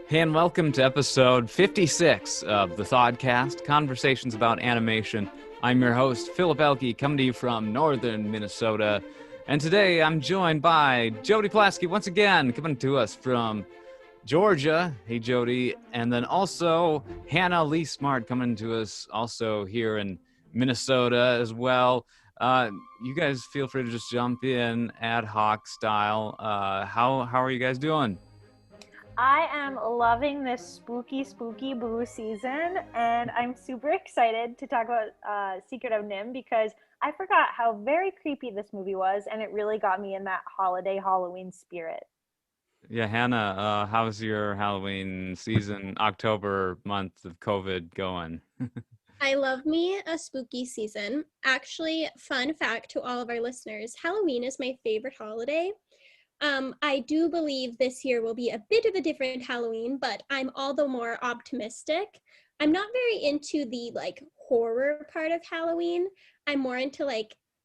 Hey, and welcome to episode 56 of the Thodcast, Conversations about Animation. I'm your host, Philip Elke, coming to you from northern Minnesota. And today I'm joined by Jody Plasky, once again, coming to us from Georgia. Hey, Jody. And then also Hannah Lee Smart coming to us also here in Minnesota as well. You guys feel free to just jump in ad hoc style. How are you guys doing? I am loving this spooky boo season, and I'm super excited to talk about Secret of Nimh because I forgot how very creepy this movie was, and it really got me in that holiday Halloween spirit. Yeah, Hannah, how's your Halloween season, October month of COVID going? I love me a spooky season. Actually, fun fact to all of our listeners, Halloween is my favorite holiday. I do believe this year will be a bit of a different Halloween, but I'm all the more optimistic. I'm not very into the horror part of Halloween. I'm more into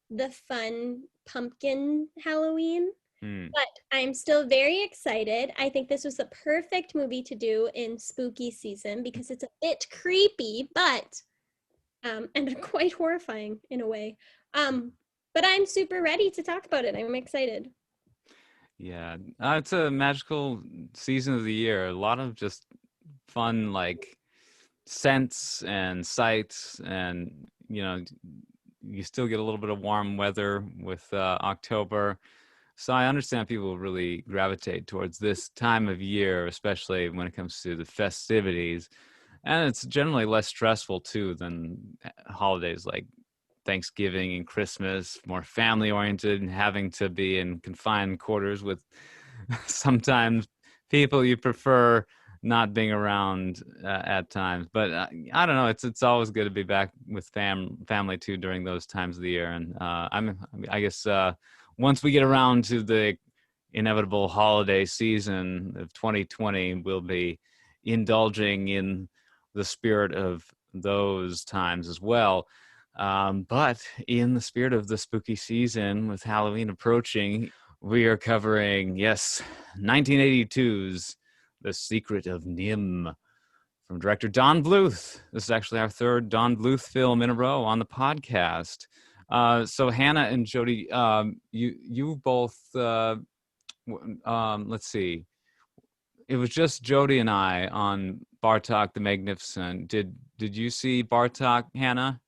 the fun pumpkin Halloween. Hmm. But I'm still very excited. I think this was the perfect movie to do in spooky season because it's a bit creepy, but and quite horrifying in a way. But I'm super ready to talk about it. I'm excited. Yeah, it's a magical season of the year. A lot of just fun, scents and sights, and you still get a little bit of warm weather with October. So I understand people really gravitate towards this time of year, especially when it comes to the festivities. And it's generally less stressful too than holidays like Thanksgiving and Christmas, more family oriented, and having to be in confined quarters with sometimes people you prefer not being around at times. But I don't know. It's always good to be back with family too during those times of the year. And I guess once we get around to the inevitable holiday season of 2020, we'll be indulging in the spirit of those times as well. But in the spirit of the spooky season with Halloween approaching, we are covering, yes, 1982's The Secret of Nimh from director Don Bluth. This is actually our third Don Bluth film in a row on the podcast. So Hannah and Jody, you both, let's see, it was just Jody and I on Bartok the Magnificent. Did you see Bartok, Hannah?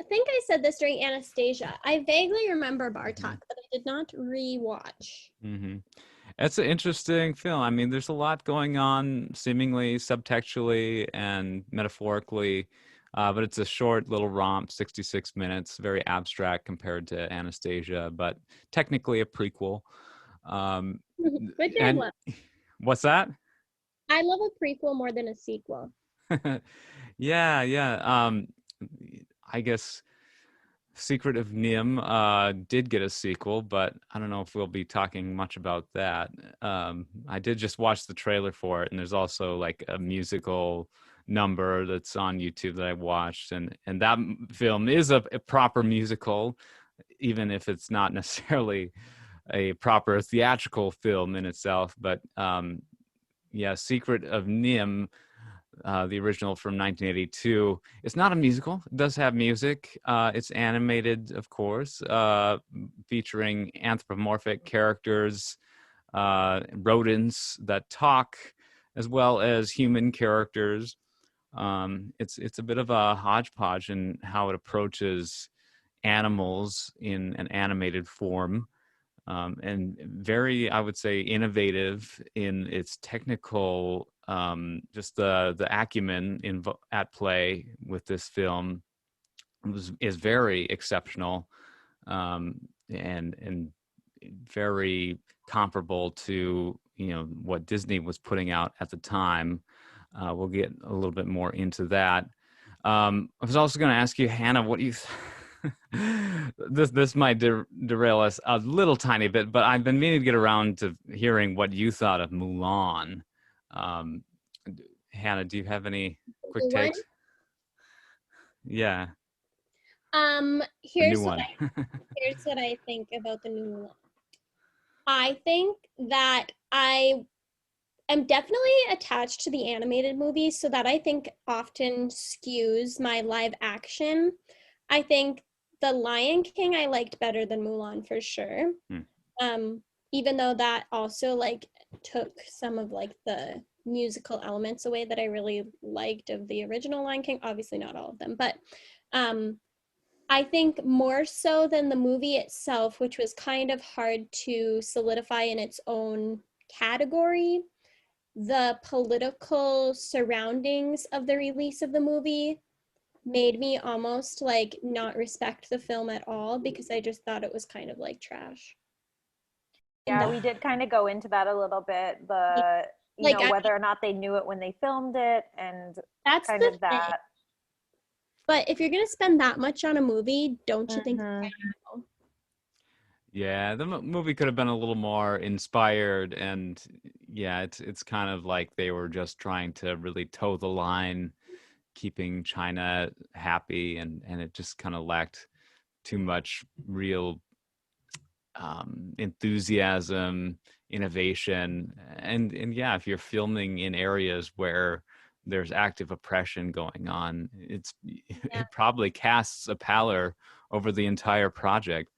I think I said this during Anastasia. I vaguely remember Bartok, but I did not rewatch. Mm-hmm. It's an interesting film. I mean, there's a lot going on, seemingly subtextually and metaphorically, but it's a short little romp, 66 minutes, very abstract compared to Anastasia, but technically a prequel. Which I And love. what's that? I love a prequel more than a sequel. Yeah. I guess Secret of Nimh did get a sequel, but I don't know if we'll be talking much about that. I did just watch the trailer for it, and there's also like a musical number that's on YouTube that I watched, and that film is a proper musical, even if it's not necessarily a proper theatrical film in itself. But yeah, Secret of Nimh, the original from 1982. It's not a musical. It does have music. It's animated, of course, featuring anthropomorphic characters, rodents that talk, as well as human characters. It's a bit of a hodgepodge in how it approaches animals in an animated form. And very, I would say, innovative in its technical, just the acumen at play with this film is very exceptional, and very comparable to what Disney was putting out at the time. We'll get a little bit more into that. I was also going to ask you, Hannah, what do you this might derail us a little tiny bit, but I've been meaning to get around to hearing what you thought of Mulan. Um, Hannah, do you have any quick New one? takes? Yeah, the Here's new what one. here's what I think about the new one. I think that I'm definitely attached to the animated movies, so that I think often skews my live action. I think The Lion King I liked better than Mulan for sure. Hmm. Even though that also like took some of like the musical elements away that I really liked of the original Lion King. Obviously not all of them, but um I think more so than the movie itself, which was kind of hard to solidify in its own category, the political surroundings of the release of the movie made me almost like not respect the film at all because I just thought it was kind of like trash. And Yeah, that, we did kind of go into that a little bit. The, like, whether or not they knew it when they filmed it and that's kind the of thing. that. But if you're gonna spend that much on a movie, don't you think? Mhm. Yeah, the movie could have been a little more inspired, and yeah, it's kind of like they were just trying to really toe the line, keeping China happy, and it just kind of lacked too much real enthusiasm, innovation, and yeah, if you're filming in areas where there's active oppression going on, Yeah. it probably casts a pallor over the entire project.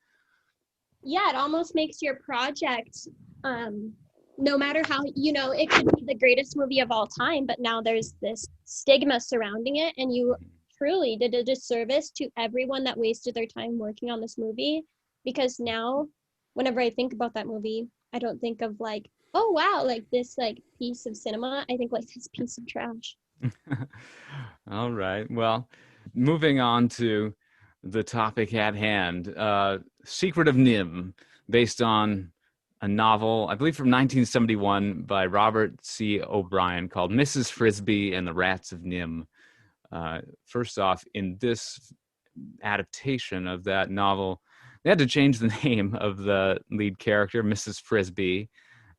Yeah, it almost makes your project, no matter how, it could be the greatest movie of all time, but now there's this stigma surrounding it, and you truly did a disservice to everyone that wasted their time working on this movie. Because now, whenever I think about that movie, I don't think of like, oh wow, like this like piece of cinema. I think like this piece of trash. All right. Well, moving on to the topic at hand, Secret of Nimh, based on a novel, I believe from 1971 by Robert C. O'Brien called Mrs. Frisbee and the Rats of Nimh. First off, in this adaptation of that novel, they had to change the name of the lead character, Mrs. Frisbee,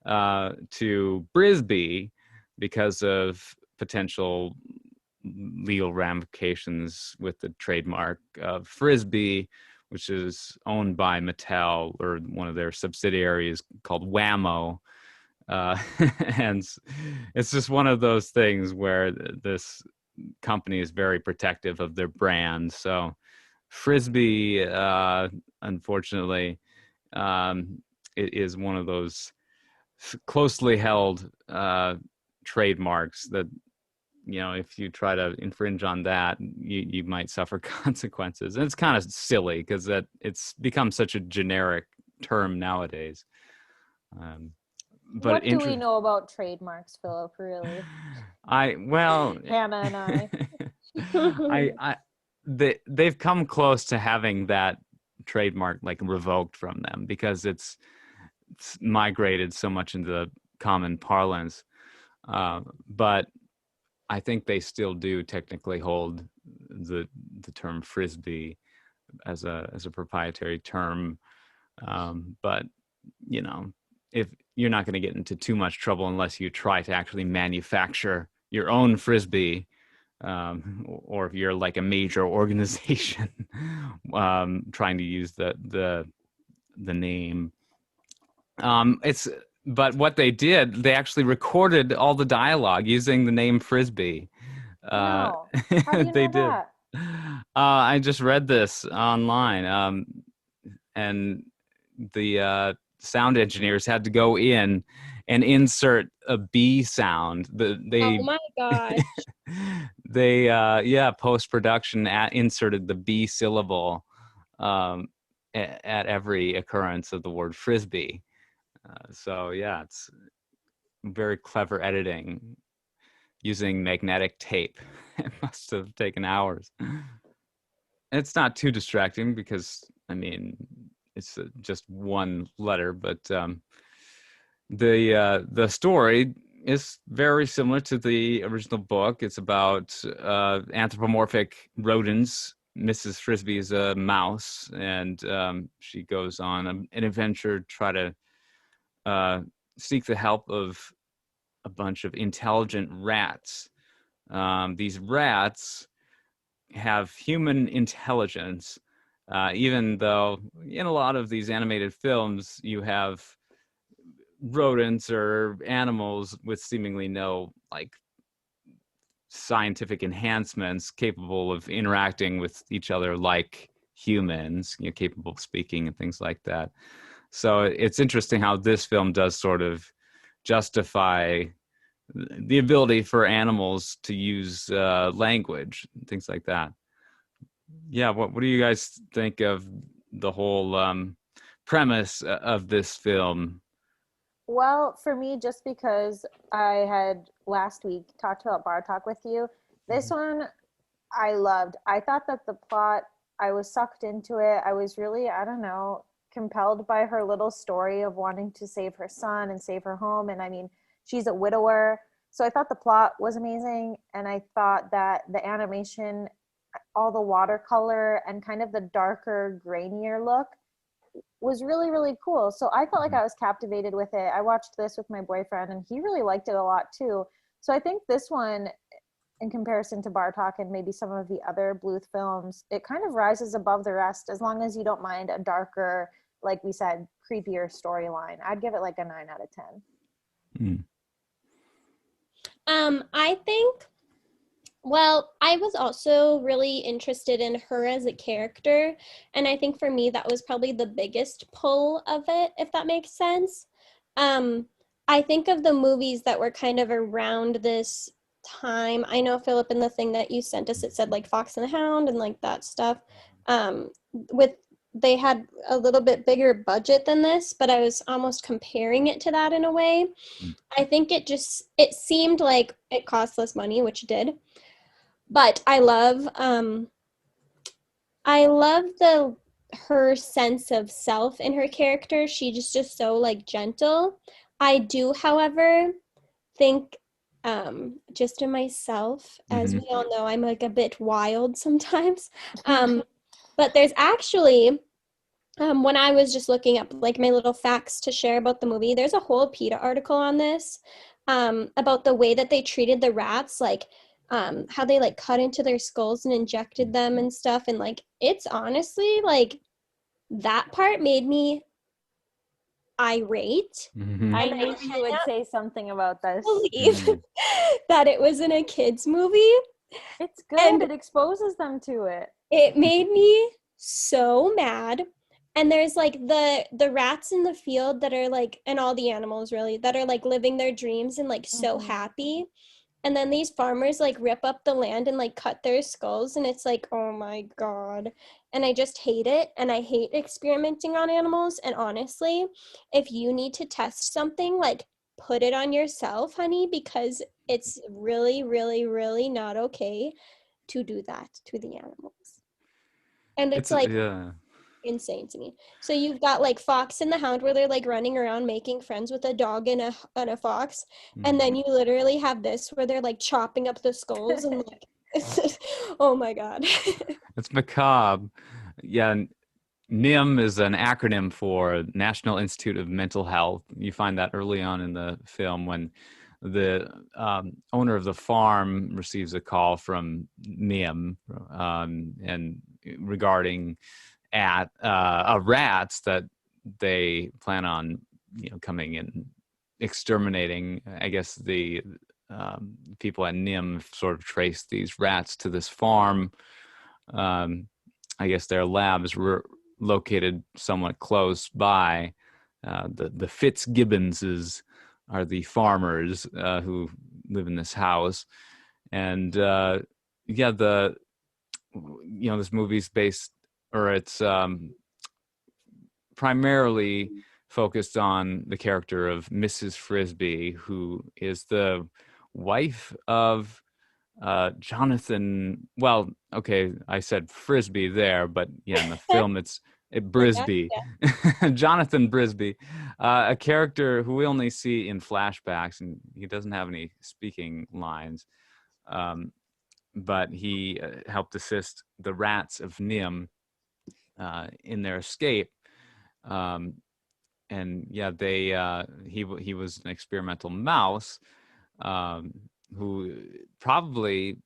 to Brisbee because of potential legal ramifications with the trademark of Frisbee, which is owned by Mattel or one of their subsidiaries called Whammo. Uh, and it's just one of those things where this company is very protective of their brand. So Frisbee, unfortunately, it is one of those closely held trademarks that, if you try to infringe on that, you might suffer consequences. And it's kind of silly because that it's become such a generic term nowadays. But What do we know about trademarks, Philip, really? well, Hannah and I. I they've come close to having that trademark like revoked from them because it's migrated so much into the common parlance. But I think they still do technically hold the term frisbee as a proprietary term. But if you're not going to get into too much trouble unless you try to actually manufacture your own frisbee, or if you're like a major organization trying to use the name. It's But what they did, they actually recorded all the dialogue using the name Frisbee. No. How do you They know did. that? I just read this online, and the sound engineers had to go in and insert a B sound. Oh my gosh. They post production inserted the B syllable at every occurrence of the word frisbee. So yeah, it's very clever editing using magnetic tape. It must have taken hours. It's not too distracting because it's just one letter, but the story is very similar to the original book. It's about anthropomorphic rodents. Mrs. Frisbee is a mouse, and she goes on an adventure to try to seek the help of a bunch of intelligent rats. These rats have human intelligence, even though in a lot of these animated films you have rodents or animals with seemingly no like scientific enhancements capable of interacting with each other like humans, capable of speaking and things like that. So it's interesting how this film does sort of justify the ability for animals to use language, things like that. Yeah, what do you guys think of the whole premise of this film? Well, for me, just because I had last week talked about Bar Talk with you, this one I loved. I thought that the plot, I was sucked into it. I was really, I don't know, compelled by her little story of wanting to save her son and save her home. And I mean, she's a widower. So I thought the plot was amazing. And I thought that the animation, all the watercolor and kind of the darker, grainier look was really, really cool. So I felt like I was captivated with it. I watched this with my boyfriend and he really liked it a lot too. So I think this one, in comparison to Bartok and maybe some of the other Bluth films, it kind of rises above the rest as long as you don't mind a darker, like we said, creepier storyline. I'd give it like a 9 out of 10. I think, well, I was also really interested in her as a character, and I think for me that was probably the biggest pull of it, if that makes sense. I think of the movies that were kind of around this time. I know, Philip, in the thing that you sent us, it said like Fox and the Hound and like that stuff. With they had a little bit bigger budget than this, but I was almost comparing it to that in a way. I think it seemed like it cost less money, which it did. But I love the her sense of self in her character. She's just so like gentle. I do, however, think just in myself, as we all know, I'm like a bit wild sometimes. But there's actually when I was just looking up like my little facts to share about the movie, there's a whole PETA article on this about the way that they treated the rats, like how they like cut into their skulls and injected them and stuff. And like, it's honestly like that part made me irate. I knew you would say something about this. Believe that it was in a kids movie. It's good. And it exposes them to it. It made me so mad. And there's like the rats in the field that are like, and all the animals really, that are like living their dreams and like so happy. And then these farmers like rip up the land and like cut their skulls, and it's like, oh my God. And I just hate it. And I hate experimenting on animals. And honestly, if you need to test something, like put it on yourself, honey, because it's really, really, really not okay to do that to the animals. And it's like insane to me. So you've got like Fox and the Hound, where they're like running around making friends with a dog and a fox, and then you literally have this where they're like chopping up the skulls and like oh my God. It's macabre. Yeah, NIMH is an acronym for National Institute of Mental Health. You find that early on in the film when the owner of the farm receives a call from NIMH and regarding rats that they plan on, coming and exterminating. I guess the people at NIMH sort of traced these rats to this farm. I guess their labs were located somewhat close by. The Fitzgibbonses are the farmers who live in this house, and this movie's based, or it's primarily focused on the character of Mrs. Frisbee, who is the wife of Jonathan. Well, okay, I said Frisbee there, but yeah, in the film it's Brisby. Yeah. Jonathan Brisby, a character who we only see in flashbacks, and he doesn't have any speaking lines. But he helped assist the rats of NIMH in their escape, and yeah, he was an experimental mouse who probably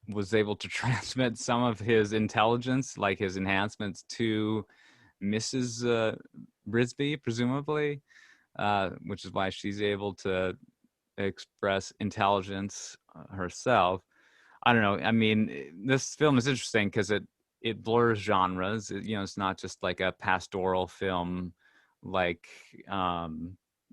was able to transmit some of his intelligence, like his enhancements, to Mrs. Brisby, presumably. which is why she's able to express intelligence herself. I don't know. I mean, this film is interesting because it blurs genres. It's not just like a pastoral film like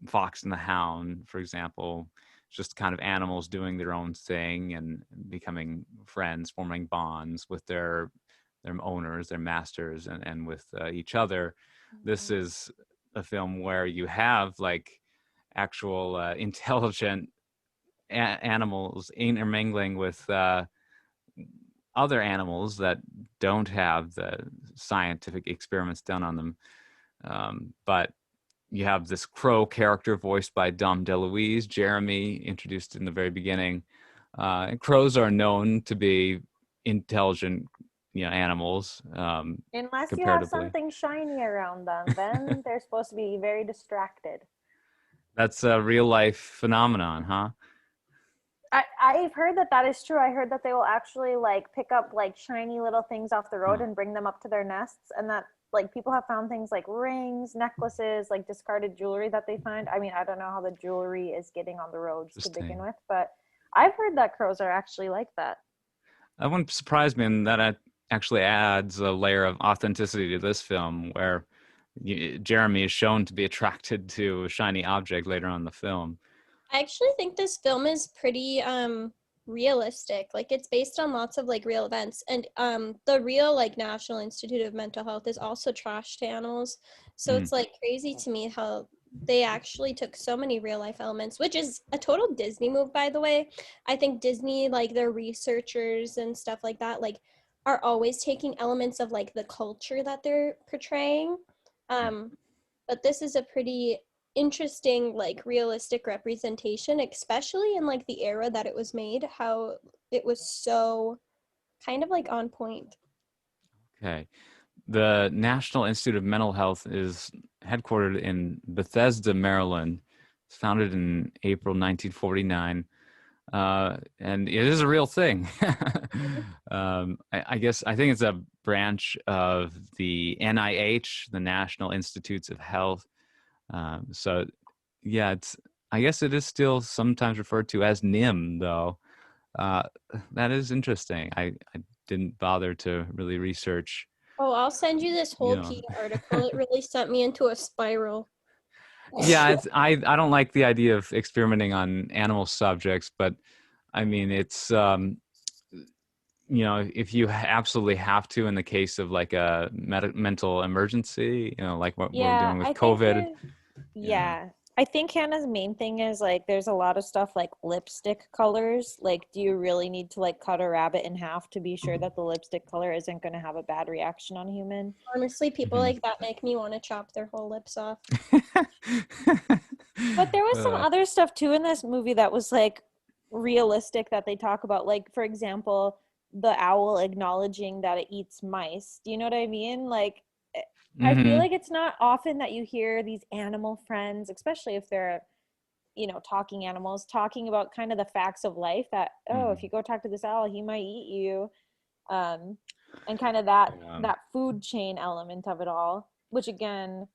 Fox and the Hound, for example. It's just kind of animals doing their own thing and becoming friends, forming bonds with their owners, their masters, and with each other. This is a film where you have like actual intelligent animals intermingling with other animals that don't have the scientific experiments done on them. But you have this crow character voiced by Dom DeLuise, Jeremy, introduced in the very beginning. And crows are known to be intelligent, animals, Unless you have comparatively. something shiny around them, then they're supposed to be very distracted. That's a real life phenomenon, huh? I've heard that is true. I heard that they will actually like pick up like shiny little things off the road and bring them up to their nests, and that like people have found things like rings, necklaces, like discarded jewelry that they find. I mean, I don't know how the jewelry is getting on the roads to begin with, but I've heard that crows are actually like that. That wouldn't surprise me, and that actually adds a layer of authenticity to this film, where Jeremy is shown to be attracted to a shiny object later on in the film. I actually think this film is pretty realistic. Like it's based on lots of like real events, and the real like National Institute of Mental Health is also trash to animals. So it's like crazy to me how they actually took so many real life elements, which is a total Disney move, by the way. I think Disney, like their researchers and stuff like that, like are always taking elements of like the culture that they're portraying. But this is a pretty interesting, like realistic representation, especially in like the era that it was made, how it was so kind of like on point. Okay. The National Institute of Mental Health is headquartered in Bethesda, Maryland. It's founded in April 1949. And it is a real thing. I guess I think it's a branch of the NIH, the National Institutes of Health. So, yeah, I guess it is still sometimes referred to as NIMH, though. That is interesting. I didn't bother to really research. Oh, I'll send you this whole You know. PETA article. It really sent me into a spiral. Yeah, I don't like the idea of experimenting on animal subjects, but I mean, it's if you absolutely have to in the case of like a mental emergency, like what we're Yeah, doing with I think COVID. yeah. I think Hannah's main thing is like there's a lot of stuff like lipstick colors. Like, do you really need to like cut a rabbit in half to be sure that the lipstick color isn't going to have a bad reaction on human? Honestly, people like that make me want to chop their whole lips off. But there was some Uh, other stuff too in this movie that was like realistic that they talk about. Like, for example, the owl acknowledging that it eats mice. Do you know what I mean? Like, I feel like it's not often that you hear these animal friends, especially if they're, talking animals, talking about kind of the facts of life that, oh, if you go talk to this owl, he might eat you. And kind of that food chain element of it all, which again,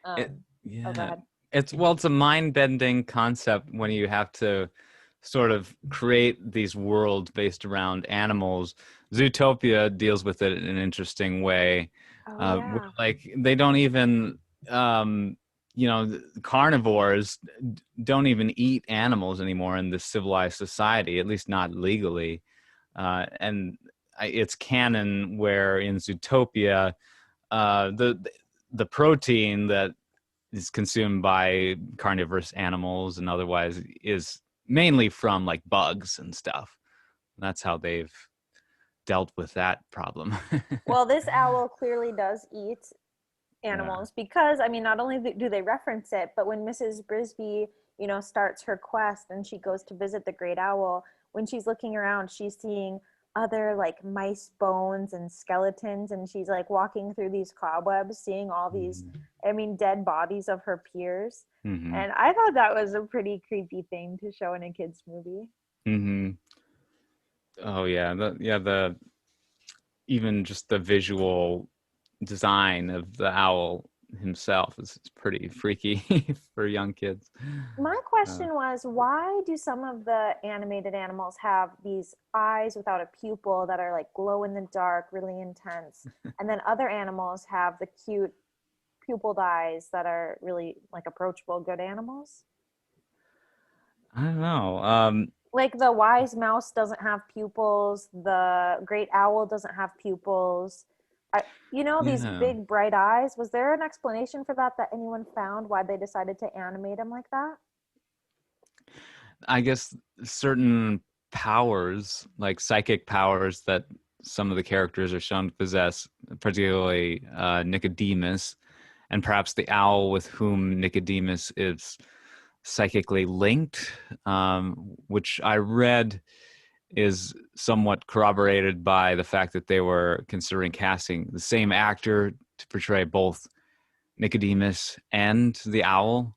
oh, go yeah, ahead. it's a mind-bending concept when you have to sort of create these worlds based around animals. Zootopia deals with it in an interesting way. Oh yeah. Like they don't even, carnivores don't even eat animals anymore in this civilized society, at least not legally. And it's canon where in Zootopia, the protein that is consumed by carnivorous animals and otherwise is mainly from like bugs and stuff. That's how they've dealt with that problem. Well, this owl clearly does eat animals because, I mean, not only do they reference it, but when Mrs. Brisby, starts her quest and she goes to visit the great owl, when she's looking around, she's seeing other like mice bones and skeletons, and she's like walking through these cobwebs, seeing all these, I mean, dead bodies of her peers. And I thought that was a pretty creepy thing to show in a kid's movie. Oh yeah, even just the visual design of the owl himself. It's pretty freaky for young kids. My question was, why do some of the animated animals have these eyes without a pupil that are like glow in the dark, really intense, and then other animals have the cute pupiled eyes that are really like approachable, good animals? I don't know. Like the wise mouse doesn't have pupils, the great owl doesn't have pupils. These Yeah. big bright eyes. Was there an explanation for that anyone found, why they decided to animate them like that? I guess certain powers, like psychic powers, that some of the characters are shown to possess, particularly Nicodemus, and perhaps the owl with whom Nicodemus is psychically linked, which I read is somewhat corroborated by the fact that they were considering casting the same actor to portray both Nicodemus and the owl.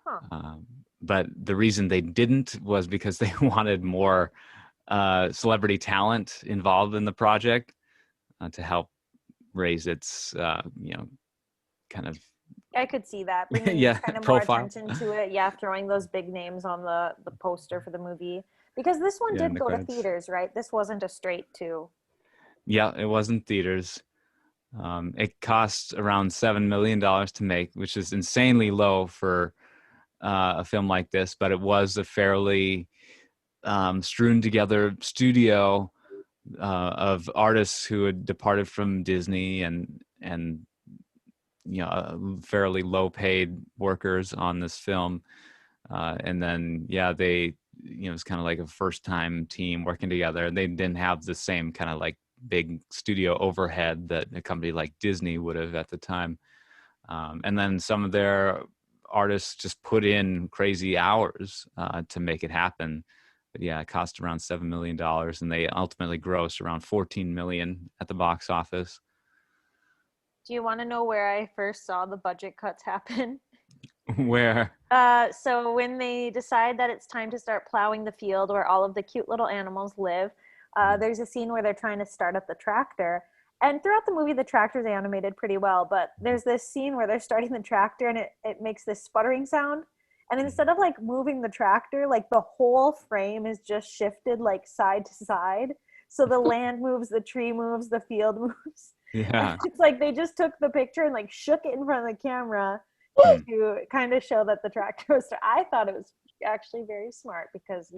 Huh. But the reason they didn't was because they wanted more celebrity talent involved in the project to help raise its, kind of I could see that, bringing yeah, kind of more profile. attention to it. Yeah, throwing those big names on the poster for the movie, because this one Yeah, in did the go to credits. theaters, right? This wasn't a straight to. Yeah, it was in theaters. It cost around $7 million to make, which is insanely low for a film like this, but it was a fairly strewn together studio of artists who had departed from Disney and fairly low paid workers on this film. And then, they, it's kind of like a first time team working together. They didn't have the same kind of like big studio overhead that a company like Disney would have at the time. And then some of their artists just put in crazy hours to make it happen. But yeah, it cost around $7 million, and they ultimately grossed around 14 million at the box office. Do you want to know where I first saw the budget cuts happen? Where? So when they decide that it's time to start plowing the field where all of the cute little animals live, there's a scene where they're trying to start up the tractor. And throughout the movie, the tractor's animated pretty well, but there's this scene where they're starting the tractor and it makes this sputtering sound. And instead of like moving the tractor, like the whole frame is just shifted like side to side. So the land moves, the tree moves, the field moves. And Yeah. it's like they just took the picture and like shook it in front of the camera Hmm. to kind of show that the tractor was. I thought it was actually very smart, because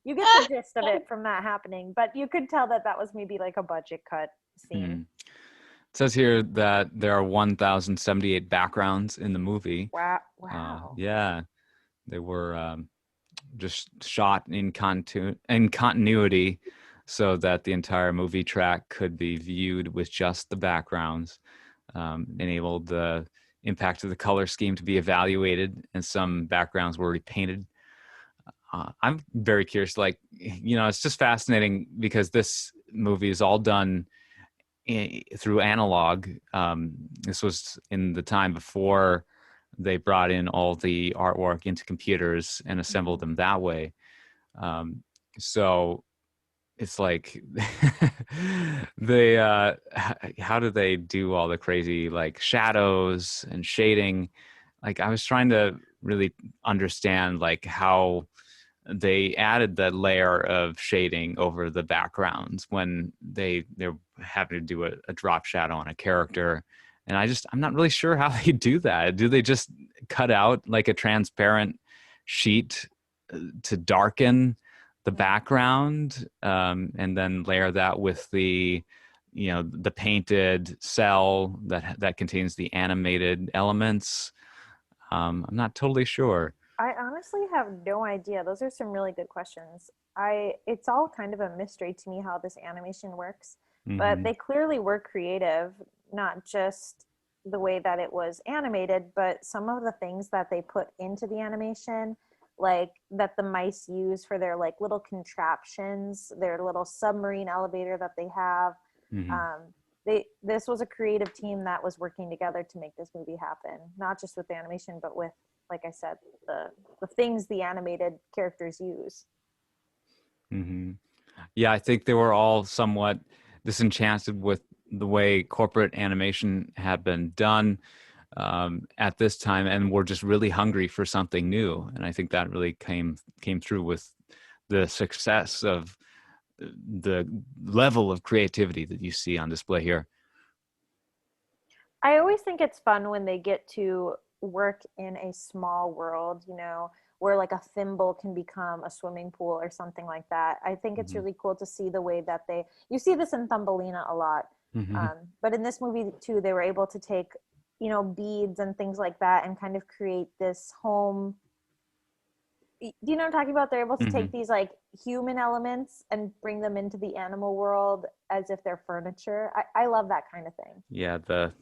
you get the gist of it from that happening, but you could tell that that was maybe like a budget cut scene. It says here that there are 1,078 backgrounds in the movie. Wow. Yeah, they were just shot in continuity so that the entire movie track could be viewed with just the backgrounds. Enabled the impact of the color scheme to be evaluated, and some backgrounds were repainted. I'm very curious, like, it's just fascinating because this movie is all done through analog. This was in the time before they brought in all the artwork into computers and assembled them that way. So it's like they how do they do all the crazy like shadows and shading? Like, I was trying to really understand like how they added that layer of shading over the backgrounds when they're having to do a drop shadow on a character. And I'm not really sure how they do that. Do they just cut out like a transparent sheet to darken the background, and then layer that with the painted cell that contains the animated elements? I'm not totally sure. I honestly have no idea. Those are some really good questions. It's all kind of a mystery to me how this animation works, but Mm-hmm. they clearly were creative, not just the way that it was animated, but some of the things that they put into the animation, like that the mice use for their like little contraptions, their little submarine elevator that they have. Mm-hmm. This was a creative team that was working together to make this movie happen, not just with the animation, but with, like I said, the things the animated characters use. Mm-hmm. Yeah, I think they were all somewhat disenchanted with the way corporate animation had been done. at this time, and were just really hungry for something new. And I think that really came through with the success of the level of creativity that you see on display here. I always think it's fun when they get to work in a small world, you know, where like a thimble can become a swimming pool or something like that. I think it's Mhm. really cool to see the way that you see this in Thumbelina a lot. Mhm. But in this movie too, they were able to take, you know, beads and things like that and kind of create this home. Do you know what I'm talking about? They're able to take Mhm. these like human elements and bring them into the animal world as if they're furniture. I love that kind of thing. Yeah, the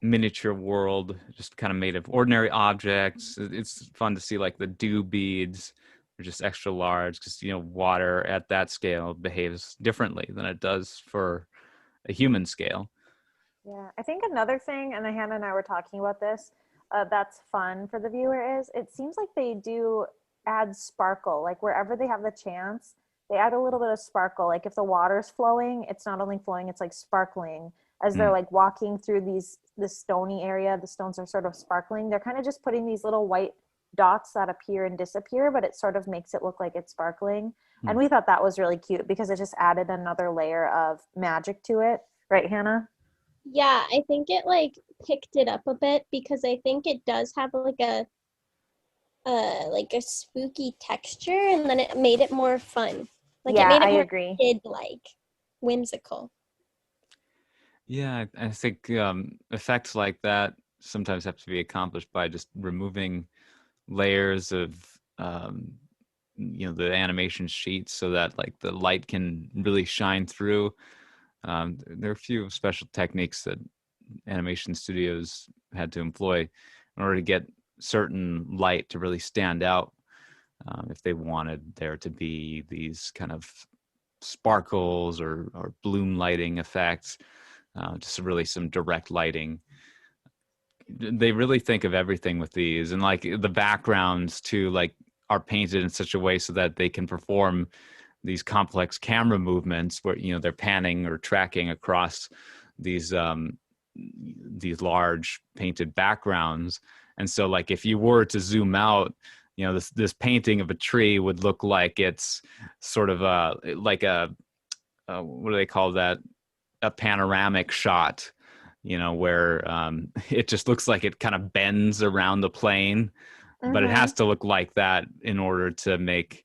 miniature world just kind of made of ordinary objects. It's fun to see like the dew beads are just extra large because, you know, water at that scale behaves differently than it does for a human scale. Yeah, I think another thing, and Hannah and I were talking about this, that's fun for the viewer is it seems like they do add sparkle. Like wherever they have the chance, they add a little bit of sparkle. Like if the water's flowing, it's not only flowing, it's like sparkling. As they're Mm. like walking through this stony area, the stones are sort of sparkling. They're kind of just putting these little white dots that appear and disappear, but it sort of makes it look like it's sparkling. And Mm. we thought that was really cute because it just added another layer of magic to it. Right, Hannah? Yeah, I think it like picked it up a bit because I think it does have like a spooky texture, and then it made it more fun. Like it Yeah, made I it more agree. kid like, whimsical. Yeah, I think effects like that sometimes have to be accomplished by just removing layers of um, you know, the animation sheets so that like the light can really shine through. There are a few special techniques that animation studios had to employ in order to get certain light to really stand out, if they wanted there to be these kind of sparkles or bloom lighting effects, just really some direct lighting. They really think of everything with these, and like the backgrounds too, like are painted in such a way so that they can perform these complex camera movements where, you know, they're panning or tracking across these large painted backgrounds. And so like if you were to zoom out, you know, this painting of a tree would look like it's sort of like a what do they call that, a panoramic shot, you know, where it just looks like it kind of bends around the plane, but it Mm-hmm. has to look like that in order to make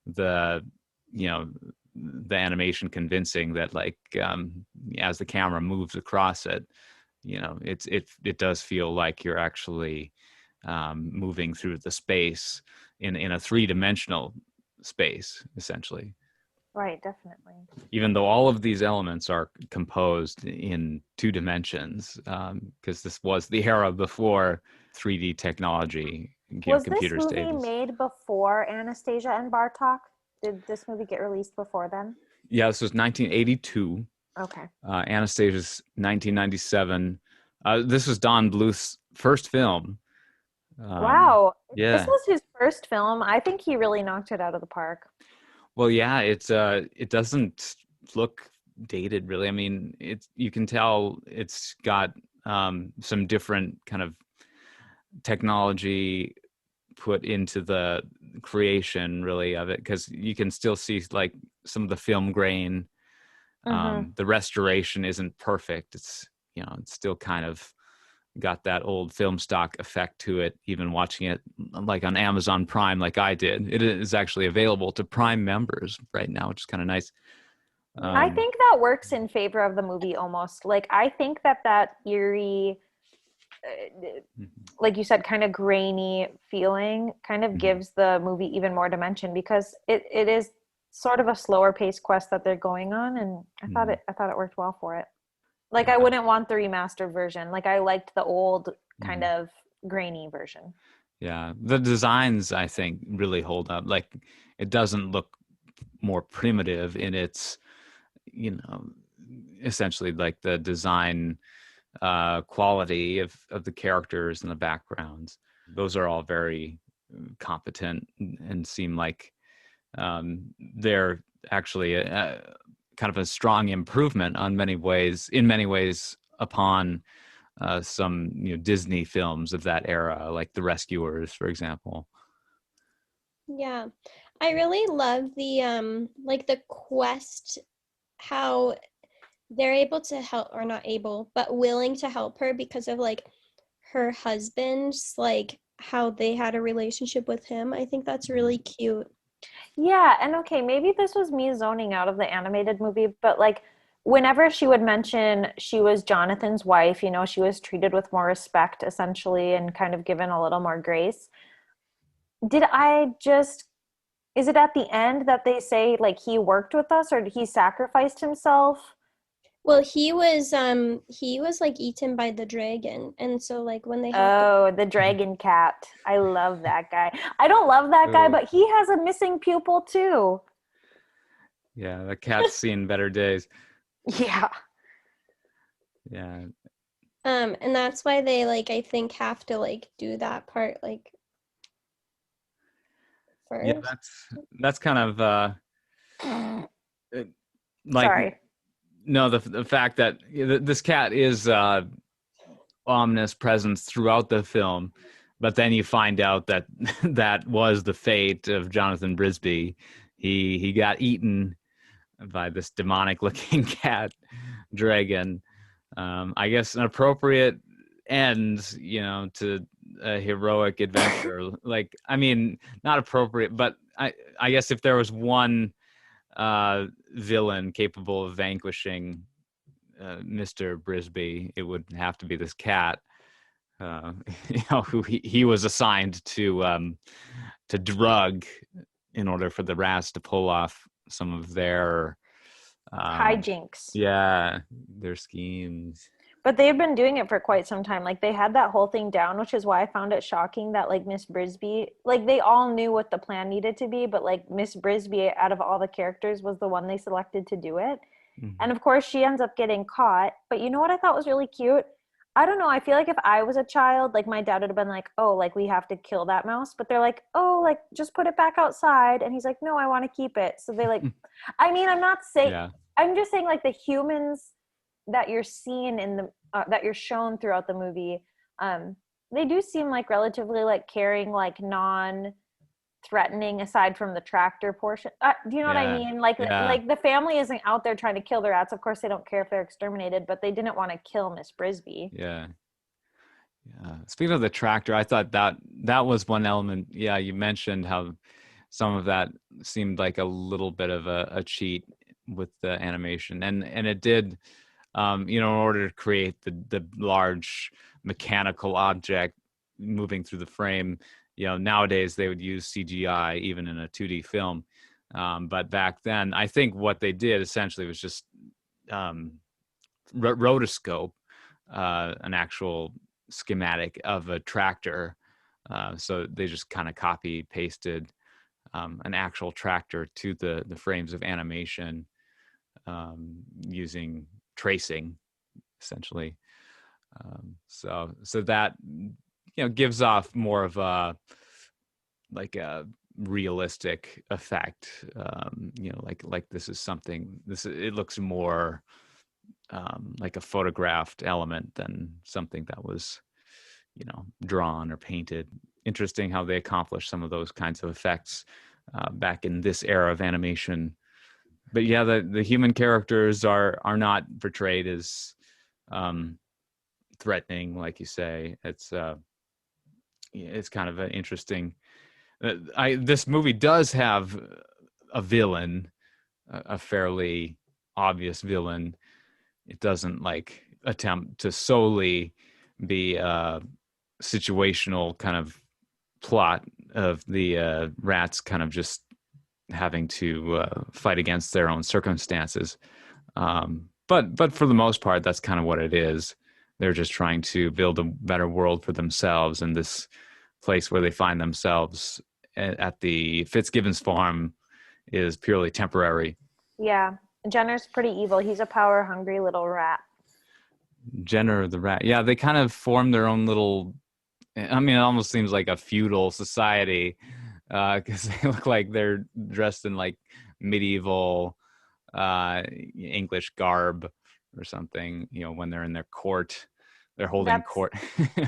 the, you know, the animation convincing that like as the camera moves across it, you know, it does feel like you're actually moving through the space in a three-dimensional space essentially, Right, definitely. even though all of these elements are composed in two dimensions, because this was the era before 3D technology, you know, Was this computer movie stages. made before Anastasia and Bartok? Did this movie get released before then? Yeah, this was 1982. Okay. Anastasia's 1997. This was Don Bluth's first film. Wow. This Yeah. was his first film. I think he really knocked it out of the park. Well, yeah, it doesn't look dated really. I mean, it's, you can tell it's got some different kind of technology put into the creation really of it, because you can still see like some of the film grain. Mm-hmm. The restoration isn't perfect. It's, you know, it's still kind of got that old film stock effect to it, even watching it like on Amazon Prime like I did. It is actually available to Prime members right now, which is kind of nice. I um think that works in favor of the movie almost. Like, I think that eerie, like you said, kind of grainy feeling kind of mhm, gives the movie even more dimension because it is sort of a slower paced quest that they're going on, and mhm. I thought it worked well for it. Like I Yeah. wouldn't want the remastered version. Like I liked the old kind Mhm. of grainy version. Yeah, the designs I think really hold up. Like it doesn't look more primitive in its, you know, essentially like the design quality of the characters and the backgrounds. Those are all very competent and seem like they're actually kind of a strong improvement on many ways, in many ways, upon some Disney films of that era, like The Rescuers, for example. Yeah. I really love the like the quest, how they're able to help, or not able, but willing to help her because of like her husband's, like how they had a relationship with him. I think that's really cute. Yeah, and okay, maybe this was me zoning out of the animated movie, but like whenever she would mention she was Jonathan's wife, she was treated with more respect essentially and kind of given a little more grace. Did I just, is it at the end that they say like he worked with us or he sacrificed himself? Well, he was like eaten by the dragon, and so like when they have to. Oh, the dragon cat. I love that guy. I don't love that guy, Oh, but he has a missing pupil too. yeah, the cat's seen better days. Yeah. Yeah, And that's why they, like, I think have to like do that part like yeah, first. that's kind of like, Sorry. no, the fact that this cat is ominous presence throughout the film, but then you find out that that was the fate of Jonathan Brisby. He got eaten by this demonic looking cat dragon. I guess an appropriate end, to a heroic adventure. Like, I mean, not appropriate, but I guess if there was one villain capable of vanquishing Mr. Brisby, it would have to be this cat. Who he was assigned to drug in order for the rats to pull off some of their Hijinks. yeah, their schemes. But they've been doing it for quite some time. Like they had that whole thing down, which is why I found it shocking that like Miss Brisby, like they all knew what the plan needed to be, but like Miss Brisby out of all the characters was the one they selected to do it. Mhm. And of course she ends up getting caught. But you know what I thought was really cute? I don't know. I feel like if I was a child, like my dad would have been like, "Oh, like we have to kill that mouse." But they're like, "Oh, like just put it back outside." And he's like, "No, I want to keep it." So they like, I mean, I'm not saying, Yeah, I'm just saying like the humans that you're seeing in the that you're shown throughout the movie, um, they do seem like relatively like caring, like non threatening aside from the tractor portion. Do you know what I yeah, mean? Like yeah, like the family isn't out there trying to kill the rats. Of course they don't care if they're exterminated, but they didn't want to kill Miss Brisby. yeah. Yeah. Speaking of the tractor, I thought that was one element. Yeah, you mentioned how some of that seemed like a little bit of a cheat with the animation, and it did, in order to create the large mechanical object moving through the frame. Nowadays they would use CGI even in a 2D film, but back then, I think what they did essentially was just um, rotoscope an actual schematic of a tractor. So they just kind of copy pasted an actual tractor to the frames of animation using tracing, essentially. So that gives off more of a like a realistic effect. Like this is something. It looks more like a photographed element than something that was, drawn or painted. Interesting how they accomplished some of those kinds of effects back in this era of animation. But yeah, the human characters are not portrayed as threatening, like you say. It's kind of an interesting. This movie does have a villain, a fairly obvious villain. It doesn't like attempt to solely be a situational kind of plot of the rats kind of just having to fight against their own circumstances. But for the most part, that's kind of what it is. They're just trying to build a better world for themselves, and this place where they find themselves at the Fitzgibbons farm is purely temporary. Yeah. Jenner's pretty evil. He's a power hungry little rat. Jenner the rat. Yeah, they kind of form their own little. I mean, it almost seems like a feudal society because they look like they're dressed in like medieval English garb or something. When they're in their court, they're holding That's court.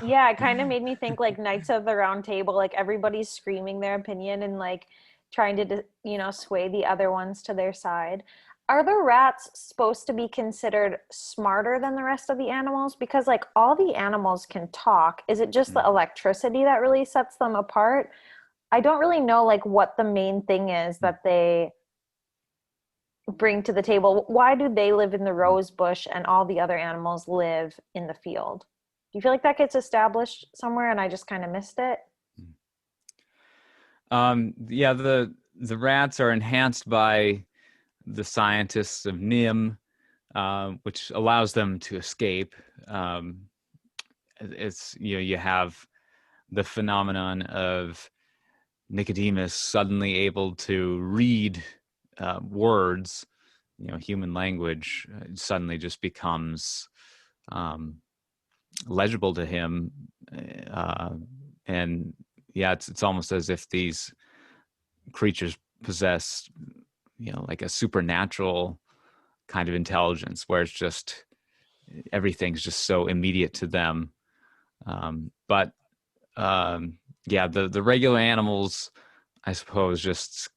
Yeah, it kind of made me think like Knights of the Round Table, like everybody's screaming their opinion and like trying to, sway the other ones to their side. Are the rats supposed to be considered smarter than the rest of the animals? Because like all the animals can talk. Is it just the Mhm. electricity that really sets them apart? I don't really know like what the main thing is that they bring to the table. Why do they live in the rose bush and all the other animals live in the field? Do you feel like that gets established somewhere and I just kind of missed it? Yeah, the rats are enhanced by the scientists of Nim, which allows them to escape. Um, it's you have the phenomenon of Nicodemus suddenly able to read words, human language suddenly just becomes um, legible to him, uh, and yeah, it's almost as if these creatures possess, like a supernatural kind of intelligence, where it's just everything's just so immediate to them. But yeah, the regular animals, I suppose, just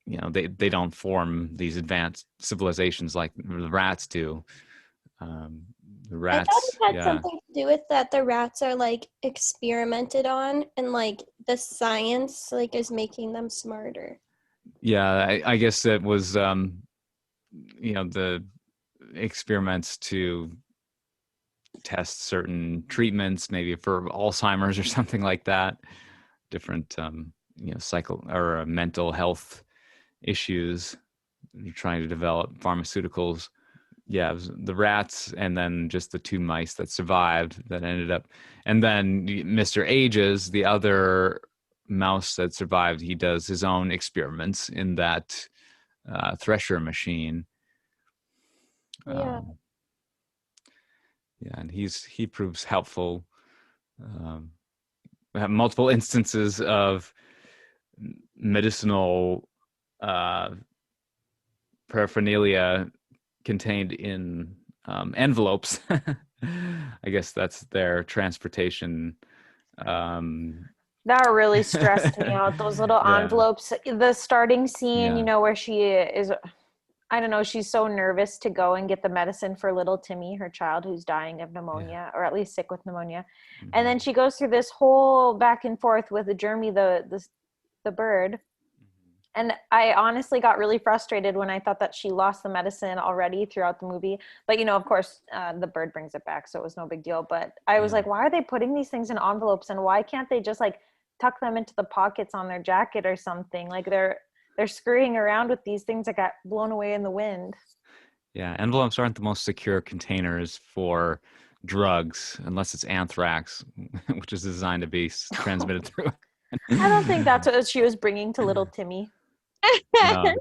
they don't form these advanced civilizations like the rats do. Um, the I thought it rats, had yeah, something to do with that the rats are like experimented on and like the science like is making them smarter. yeah. I guess it was the experiments to test certain treatments, maybe for Alzheimer's or something like that. Different cycle or mental health issues. You're trying to develop pharmaceuticals. Yeah, it was the rats and then just the two mice that survived that ended up, and then Mr. Ages, the other mouse that survived, he does his own experiments in that thresher machine. Yeah. Um, yeah, and he proves helpful. Um, we have multiple instances of medicinal uh, paraphernalia contained in envelopes. I guess that's their transportation. Um, That really stressed me out. Those little yeah, envelopes. The starting scene, yeah, where she is, I don't know, she's so nervous to go and get the medicine for little Timmy, her child who's dying of yeah. pneumonia, or at least sick with pneumonia. And then Mhm. she goes through this whole back and forth with Jeremy, the bird. And I honestly got really frustrated when I thought that she lost the medicine already throughout the movie. But, of course, the bird brings it back, so it was no big deal. But I was Yeah. like, why are they putting these things in envelopes? And why can't they just like tuck them into the pockets on their jacket or something? Like they're scurrying around with these things that got blown away in the wind. Yeah, envelopes aren't the most secure containers for drugs unless it's anthrax, which is designed to be transmitted through. I don't think that's what she was bringing to little Timmy. No,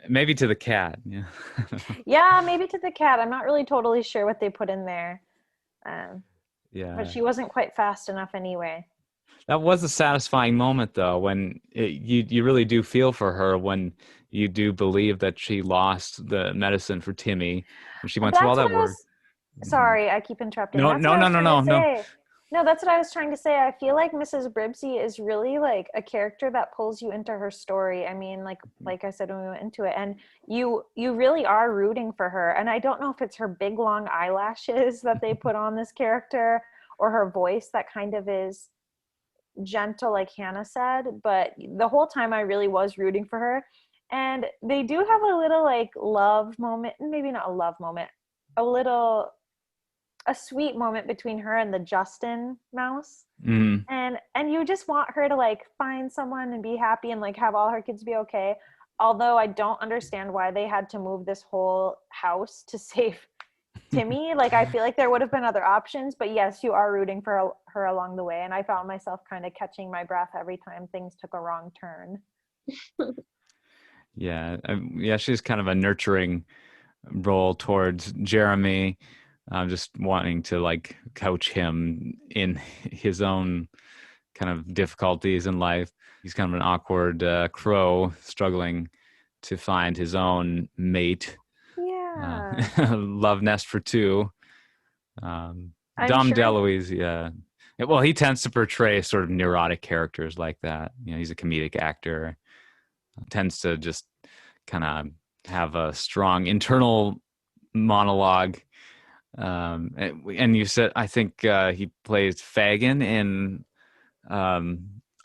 maybe to the cat. Yeah. Yeah, maybe to the cat. I'm not really totally sure what they put in there. Um, but Yeah. she wasn't quite fast enough anyway. That was a satisfying moment, though, when you really do feel for her when you do believe that she lost the medicine for Timmy when she went through all That's that what I work. was Mhm. Sorry, I keep interrupting. No, That's what no, I no, was no, trying no, to no. say. No, that's what I was trying to say. I feel like Mrs. Bribsy is really like a character that pulls you into her story. I mean, like I said when we went into it, and you really are rooting for her. And I don't know if it's her big long eyelashes that they put on this character or her voice that kind of is gentle, like Hannah said, but the whole time I really was rooting for her. And they do have a little like love moment, maybe not a love moment, a little a sweet moment between her and the Justin mouse. Mm, And you just want her to like find someone and be happy and like have all her kids be okay. Although I don't understand why they had to move this whole house to save Timmy. Like I feel like there would have been other options, but yes, you are rooting for her along the way. And I found myself kind of catching my breath every time things took a wrong turn. yeah, yeah. She's kind of a nurturing role towards Jeremy, just wanting to like coach him in his own kind of difficulties in life. He's kind of an awkward crow struggling to find his own mate. Yeah. Love nest for two. Um, I'm Dom sure. DeLuise, yeah. Well, he tends to portray sort of neurotic characters like that. He's a comedic actor, tends to just kind of have a strong internal monologue. And you said, I think he plays Fagin in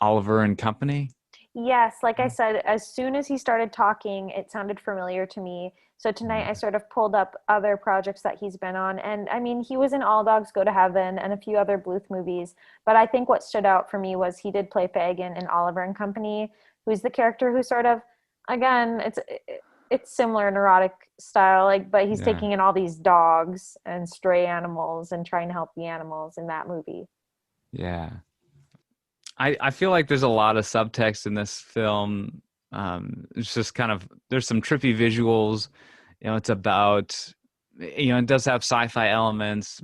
Oliver and Company. Yes, like I said, as soon as he started talking, it sounded familiar to me. So tonight I sort of pulled up other projects that he's been on. And I mean, he was in All Dogs Go to Heaven and a few other Bluth movies. But I think what stood out for me was he did play Fagin in Oliver and Company, who's the character who sort of, again, it's similar neurotic style, like, but he's Yeah, taking in all these dogs and stray animals and trying to help the animals in that movie. yeah. I feel like there's a lot of subtext in this film. It's just kind of, there's some trippy visuals. It's about, it does have sci-fi elements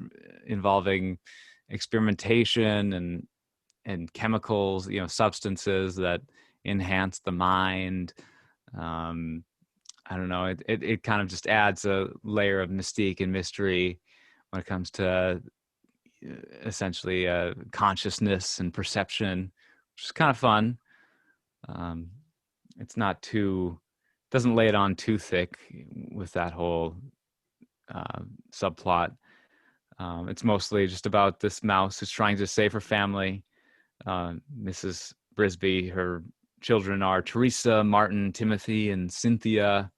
involving experimentation and chemicals, substances that enhance the mind. Um, I don't know. It kind of just adds a layer of mystique and mystery when it comes to essentially consciousness and perception, which is kind of fun. Um, it's not too, doesn't lay it on too thick with that whole subplot. It's mostly just about this mouse who's trying to save her family. Mrs. Brisby, her children are Teresa, Martin, Timothy, and Cynthia.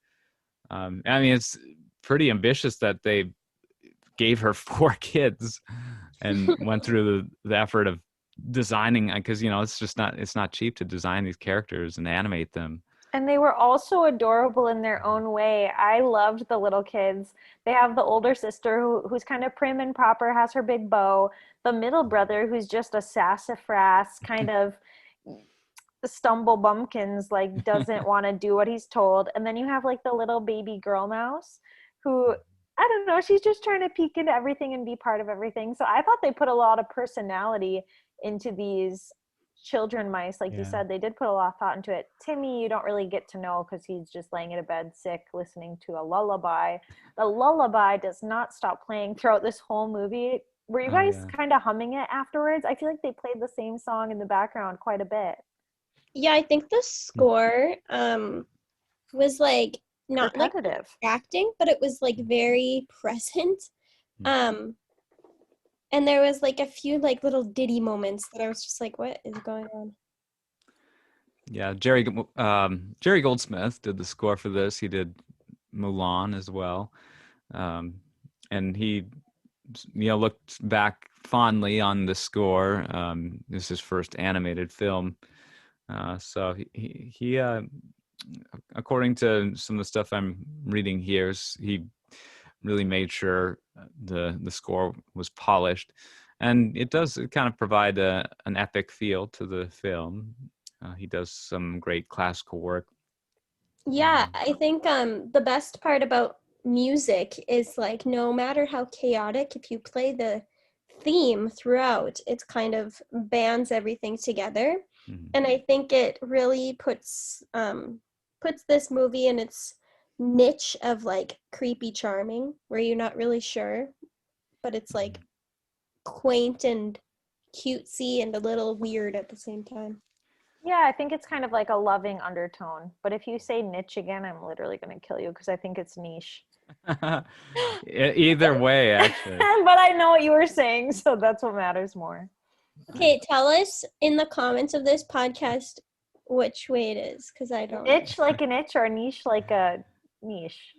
I mean, it's pretty ambitious that they gave her 4 kids and went through the effort of designing, because it's not cheap to design these characters and animate them. And they were also adorable in their own way. I loved the little kids. They have the older sister who's kind of prim and proper, has her big bow. The middle brother who's just a sassafras, kind of stumble bumpkins, like doesn't want to do what he's told. And then you have like the little baby girl mouse who, I don't know, she's just trying to peek into everything and be part of everything. So I thought they put a lot of personality into these children mice. Like you Yeah. said, they did put a lot of thought into it. Timmy, you don't really get to know because he's just laying in a bed sick listening to a lullaby. The lullaby does not stop playing throughout this whole movie. Were you Oh guys yeah. kind of humming it afterwards? I feel like they played the same song in the background quite a bit. Yeah, I think the score was like not like Repetitive. acting, but it was like very present. Um and there was like a few like little ditty moments that I was just like, what is going on? Yeah, Jerry Goldsmith did the score for this. He did Mulan as well, and he looked back fondly on the score. This is his first animated film, so he according to some of the stuff I'm reading here, he really made sure the score was polished, and it kind of provide an epic feel to the film. He does some great classical work. Yeah, I think the best part about music is like no matter how chaotic, if you play the theme throughout, it kind of bands everything together. Mhm. And I think it really puts this movie in its niche of like creepy charming, where you're not really sure, but it's like quaint and cutesy and a little weird at the same time. Yeah, I think it's kind of like a loving undertone. But if you say niche again, I'm literally going to kill you because I think it's niche. Either way, actually. But I know what you were saying, so that's what matters more. Okay, tell us in the comments of this podcast which way it is, because I don't know. Itch like an itch or niche like a niche.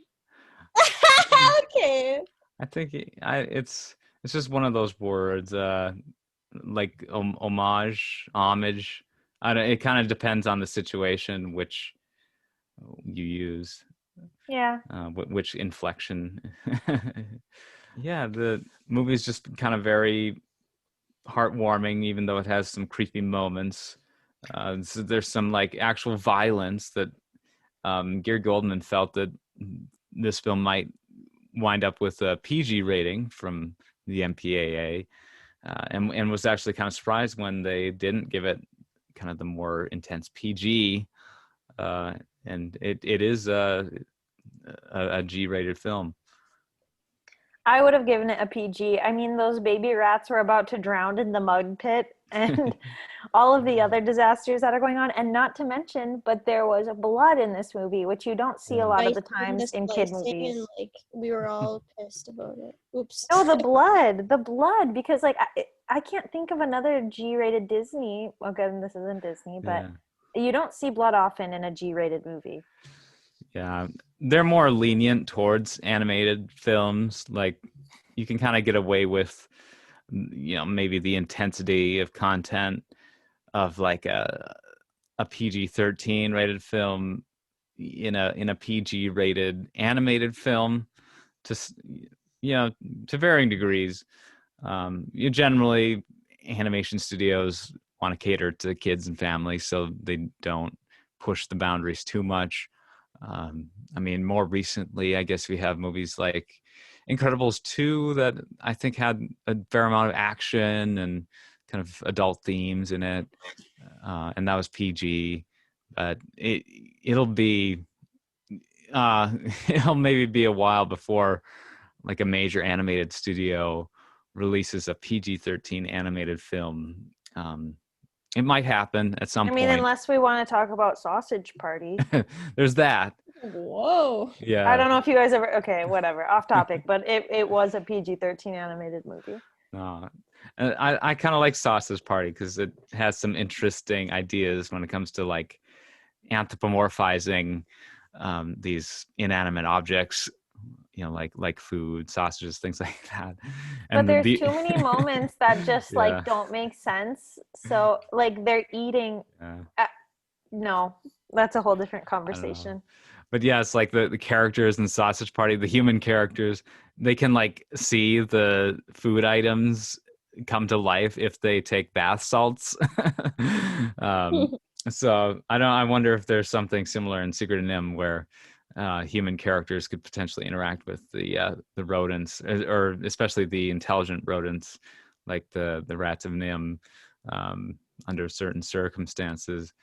Okay. I think it's just one of those words, like homage. I don't, it kind of depends on the situation which you use, Yeah. which inflection. Yeah, the movie is just kind of very heartwarming, even though it has some creepy moments. So there's some like actual violence that Gary Goldman felt that this film might wind up with a PG rating from the MPAA, and was actually kind of surprised when they didn't give it kind of the more intense PG, and it is a G-rated film. I would have given it a PG. I mean, those baby rats were about to drown in the mud pit and all of the other disasters that are going on. And not to mention, but there was blood in this movie, which you don't see a lot of the Slicing, the times in kid slicing, movies. and like we were all pissed about it. Oops. No, the blood, because like I can't think of another G-rated Disney. Again, this isn't Disney, but Yeah. you don't see blood often in a G-rated movie. Yeah, they're more lenient towards animated films. Like you can kind of get away with, maybe the intensity of content of like a PG-13 rated film in a PG rated animated film, to to varying degrees. Generally, animation studios want to cater to kids and families, so they don't push the boundaries too much. I mean, more recently, I guess we have movies like Incredibles 2 that I think had a fair amount of action and kind of adult themes in it, and that was PG. But it'll be it'll maybe be a while before like a major animated studio releases a PG-13 animated film. It might happen at some I mean, point. unless we want to talk about Sausage Party. There's that. Whoa. Yeah. I don't know if you guys ever. Okay, whatever. Off topic, but it was a PG-13 animated movie. I kind of like Sausage Party because it has some interesting ideas when it comes to like anthropomorphizing these inanimate objects, like food, sausages, things like that. But there's too many moments that just Yeah. like don't make sense. So like they're eating. No, that's a whole different conversation. But yeah, it's like the characters in Sausage Party, the human characters, they can like see the food items come to life if they take bath salts. So I wonder if there's something similar in Secret of Nimh where human characters could potentially interact with the rodents, or especially the intelligent rodents, like the rats of Nimh, under certain circumstances.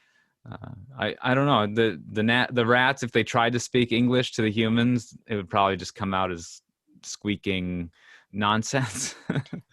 I don't know, the rats, if they tried to speak English to the humans, it would probably just come out as squeaking nonsense.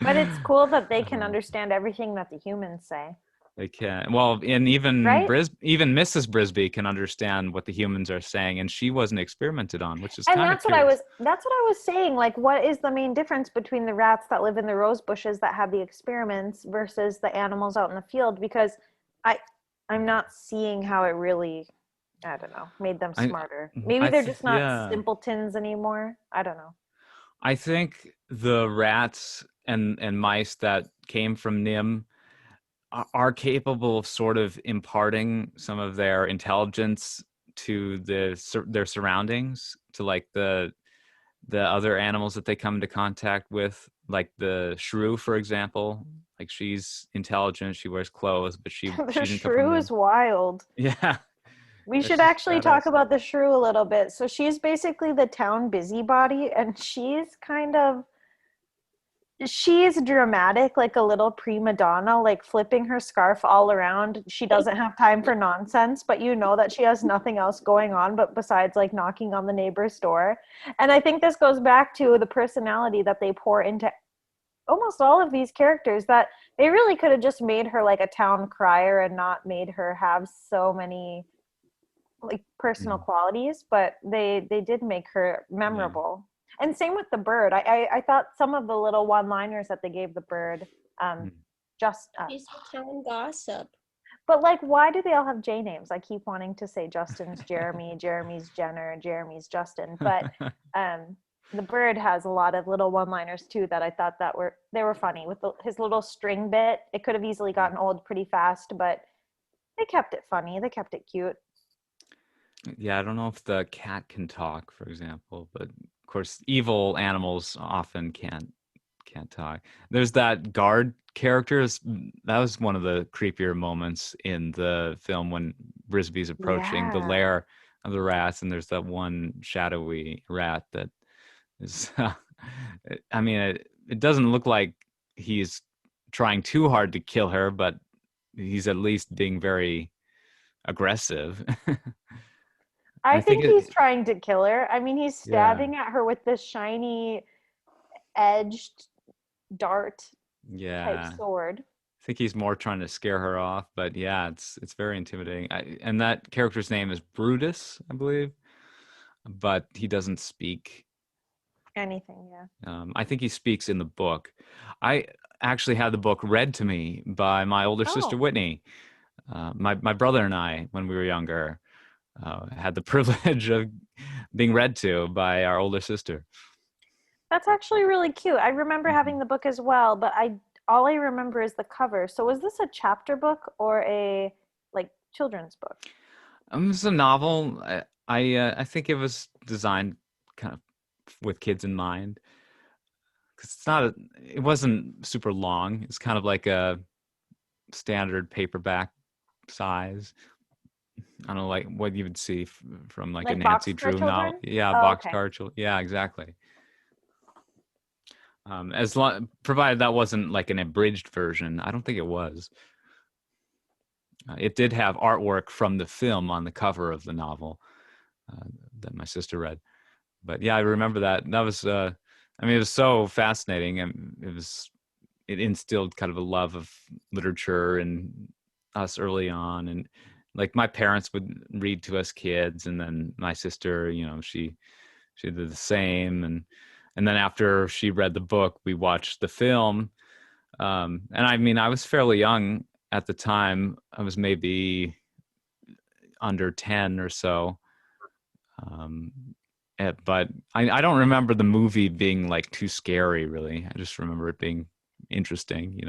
But it's cool that they can understand everything that the humans say. They can. Well, and even Right? even Mrs. Brisby can understand what the humans are saying, and she wasn't experimented on, which is And kind of curious. that's what I was saying. Like, what is the main difference between the rats that live in the rose bushes that have the experiments versus the animals out in the field? Because I'm not seeing how it really, I don't know, made them smarter. Maybe they're just not simpletons anymore. I don't know. I think the rats and mice that came from Nim are capable of sort of imparting some of their intelligence to their surroundings, to like the other animals that they come into contact with, like the shrew, for example. Like, she's intelligent, she wears clothes, but she The didn't come from shrew Nim. is wild. Yeah. We should actually talk about the shrew a little bit. So she's basically the town busybody, and she's dramatic, like a little prima donna, like flipping her scarf all around. She doesn't have time for nonsense, but you know that she has nothing else going on but besides like knocking on the neighbor's door. And I think this goes back to the personality that they pour into almost all of these characters, that they really could have just made her like a town crier and not made her have so many like personal qualities, but they did make her memorable. And same with the bird. I thought some of the little one-liners that they gave the bird, she's a town gossip. But like, why do they all have J names? I keep wanting to say Justin's Jeremy, Jeremy's Jenner, Jeremy's Justin, but the bird has a lot of little one-liners too that I thought they were funny. With his little string bit, it could have easily gotten old pretty fast, but they kept it funny. They kept it cute. Yeah, I don't know if the cat can talk, for example, but of course, evil animals often can't talk. There's that guard character. That was one of the creepier moments in the film when Brisby's approaching the lair of the rats, and there's that one shadowy rat that is. I mean, it doesn't look like he's trying too hard to kill her, but he's at least being very aggressive. I think he's trying to kill her. I mean, he's stabbing at her with this shiny, edged dart type Yeah. sword. I think he's more trying to scare her off, but yeah, it's very intimidating. And that character's name is Brutus, I believe, but he doesn't speak. Anything, yeah. I think he speaks in the book. I actually had the book read to me by my older sister Oh, Whitney. My brother and I, when we were younger, had the privilege of being read to by our older sister. that's actually really cute. I remember Mhm. having the book as well, but I all I remember is the cover. So was this a chapter book or a like children's book? It's a novel. I think it was designed kind of with kids in mind because it wasn't super long. It's kind of like a standard paperback size. I don't know, like what you would see from like a Like Nancy boxcar Drew novel. children? Yeah, Oh, okay. boxcar. Yeah, exactly. As long provided that wasn't like an abridged version. I don't think it was. It did have artwork from the film on the cover of the novel uh, that my sister read. But yeah, I remember that. That was, I mean, it was so fascinating, and it instilled kind of a love of literature in us early on, and like my parents would read to us kids, and then my sister, she did the same, and then after she read the book, we watched the film. And I mean, I was fairly young at the time. I was maybe under 10 or so. Um, but I don't remember the movie being like too scary, really. I just remember it being interesting.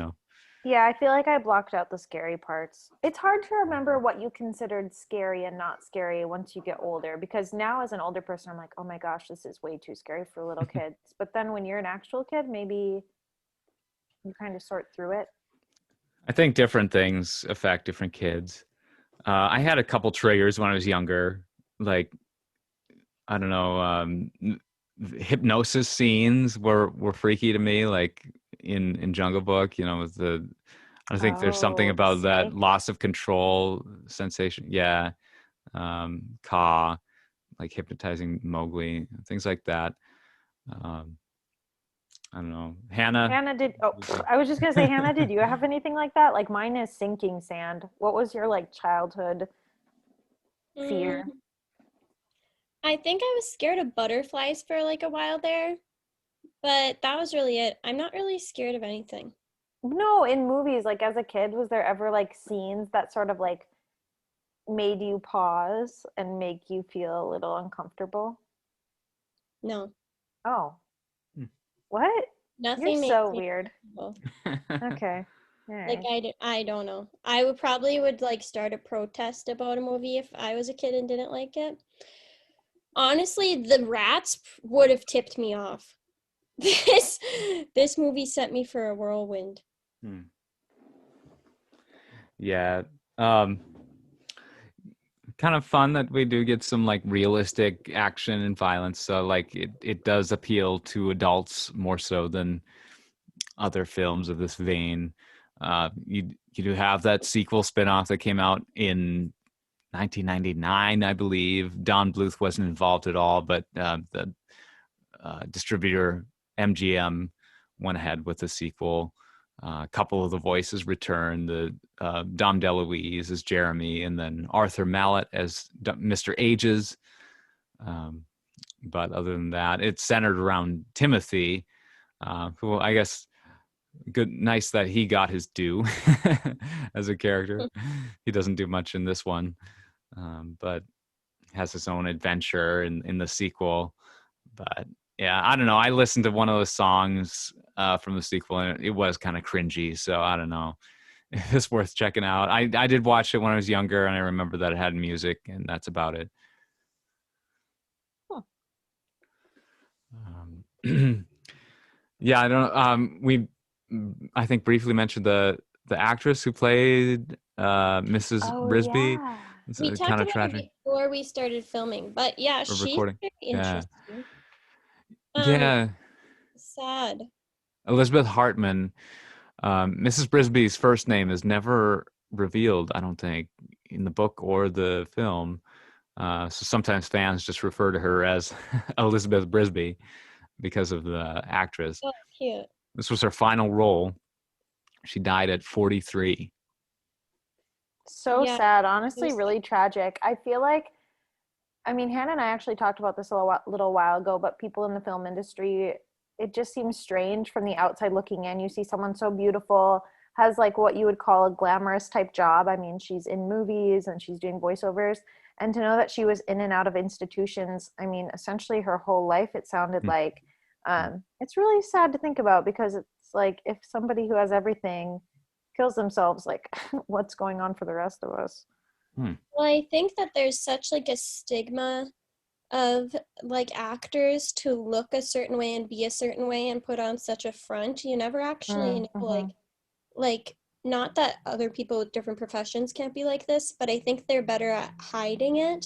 Yeah, I feel like I blocked out the scary parts. It's hard to remember what you considered scary and not scary once you get older because now as an older person I'm like, "Oh my gosh, this is way too scary for little kids." But then when you're an actual kid, maybe you kind of sort through it. I think different things affect different kids. I had a couple triggers when I was younger, like I don't know, hypnosis scenes were freaky to me, like in Jungle Book. With the I think there's something Oh, the about that snake. loss of control sensation. Yeah, Ka, like hypnotizing Mowgli, things like that. Um, I don't know. Hannah. Hannah did I was just gonna say Hannah, did you have anything like that? Like mine is sinking sand. What was your like childhood Mm, fear? I think I was scared of butterflies for like a while there, but that was really it. I'm not really scared of anything. No, in movies, like as a kid, was there ever like scenes that sort of like made you pause and make you feel a little uncomfortable? No, Oh, what? You're nothing makes so me weird. comfortable. Okay. All Like right. I don't know. I would probably would like start a protest about a movie if I was a kid and didn't like it. Honestly, the rats would have tipped me off. This this movie sent me for a whirlwind. Hmm. Yeah. Um, Kind of fun that we do get some like realistic action and violence. So like it does appeal to adults more so than other films of this vein. You do have that sequel spinoff that came out in 1999, I believe. Don Bluth wasn't involved at all, but the distributor MGM went ahead with the sequel. A couple of the voices returned. The Dom DeLuise as Jeremy, and then Arthur Mallet as Mr. Ages. Um, but other than that, it's centered around Timothy, who I guess nice that he got his due as a character. He doesn't do much in this one, but has his own adventure in the sequel. But yeah, I don't know. I listened to one of those songs from the sequel, and it was kind of cringy. So I don't know. It's worth checking out. I did watch it when I was younger, and I remember that it had music, and that's about it. Huh. Yeah, I don't. I think briefly mentioned the actress who played Mrs. Oh Brisby. yeah. It's We kind talked of about it tragic before we started filming, but yeah, for she's recording. very Yeah, interesting. Um, yeah. sad. Elizabeth Hartman. Mrs. Brisby's first name is never revealed, I don't think, in the book or the film. So sometimes fans just refer to her as Elizabeth Brisby. because of the actress. Oh, cute. This was her final role. She died at 43. So Yeah. sad, honestly, There's- really tragic. I feel like, I mean, Hannah and I actually talked about this a little while ago, but people in the film industry, it just seems strange from the outside looking in. You see someone so beautiful, has like what you would call a glamorous type job. I mean, she's in movies and she's doing voiceovers. And to know that she was in and out of institutions, I mean, essentially her whole life, it sounded like, it's really sad to think about, because it's like if somebody who has everything kills themselves, like what's going on for the rest of us? Well, I think that there's such like a stigma of like actors to look a certain way and be a certain way and put on such a front. You never actually know, like not that other people with different professions can't be like this, but I think they're better at hiding it.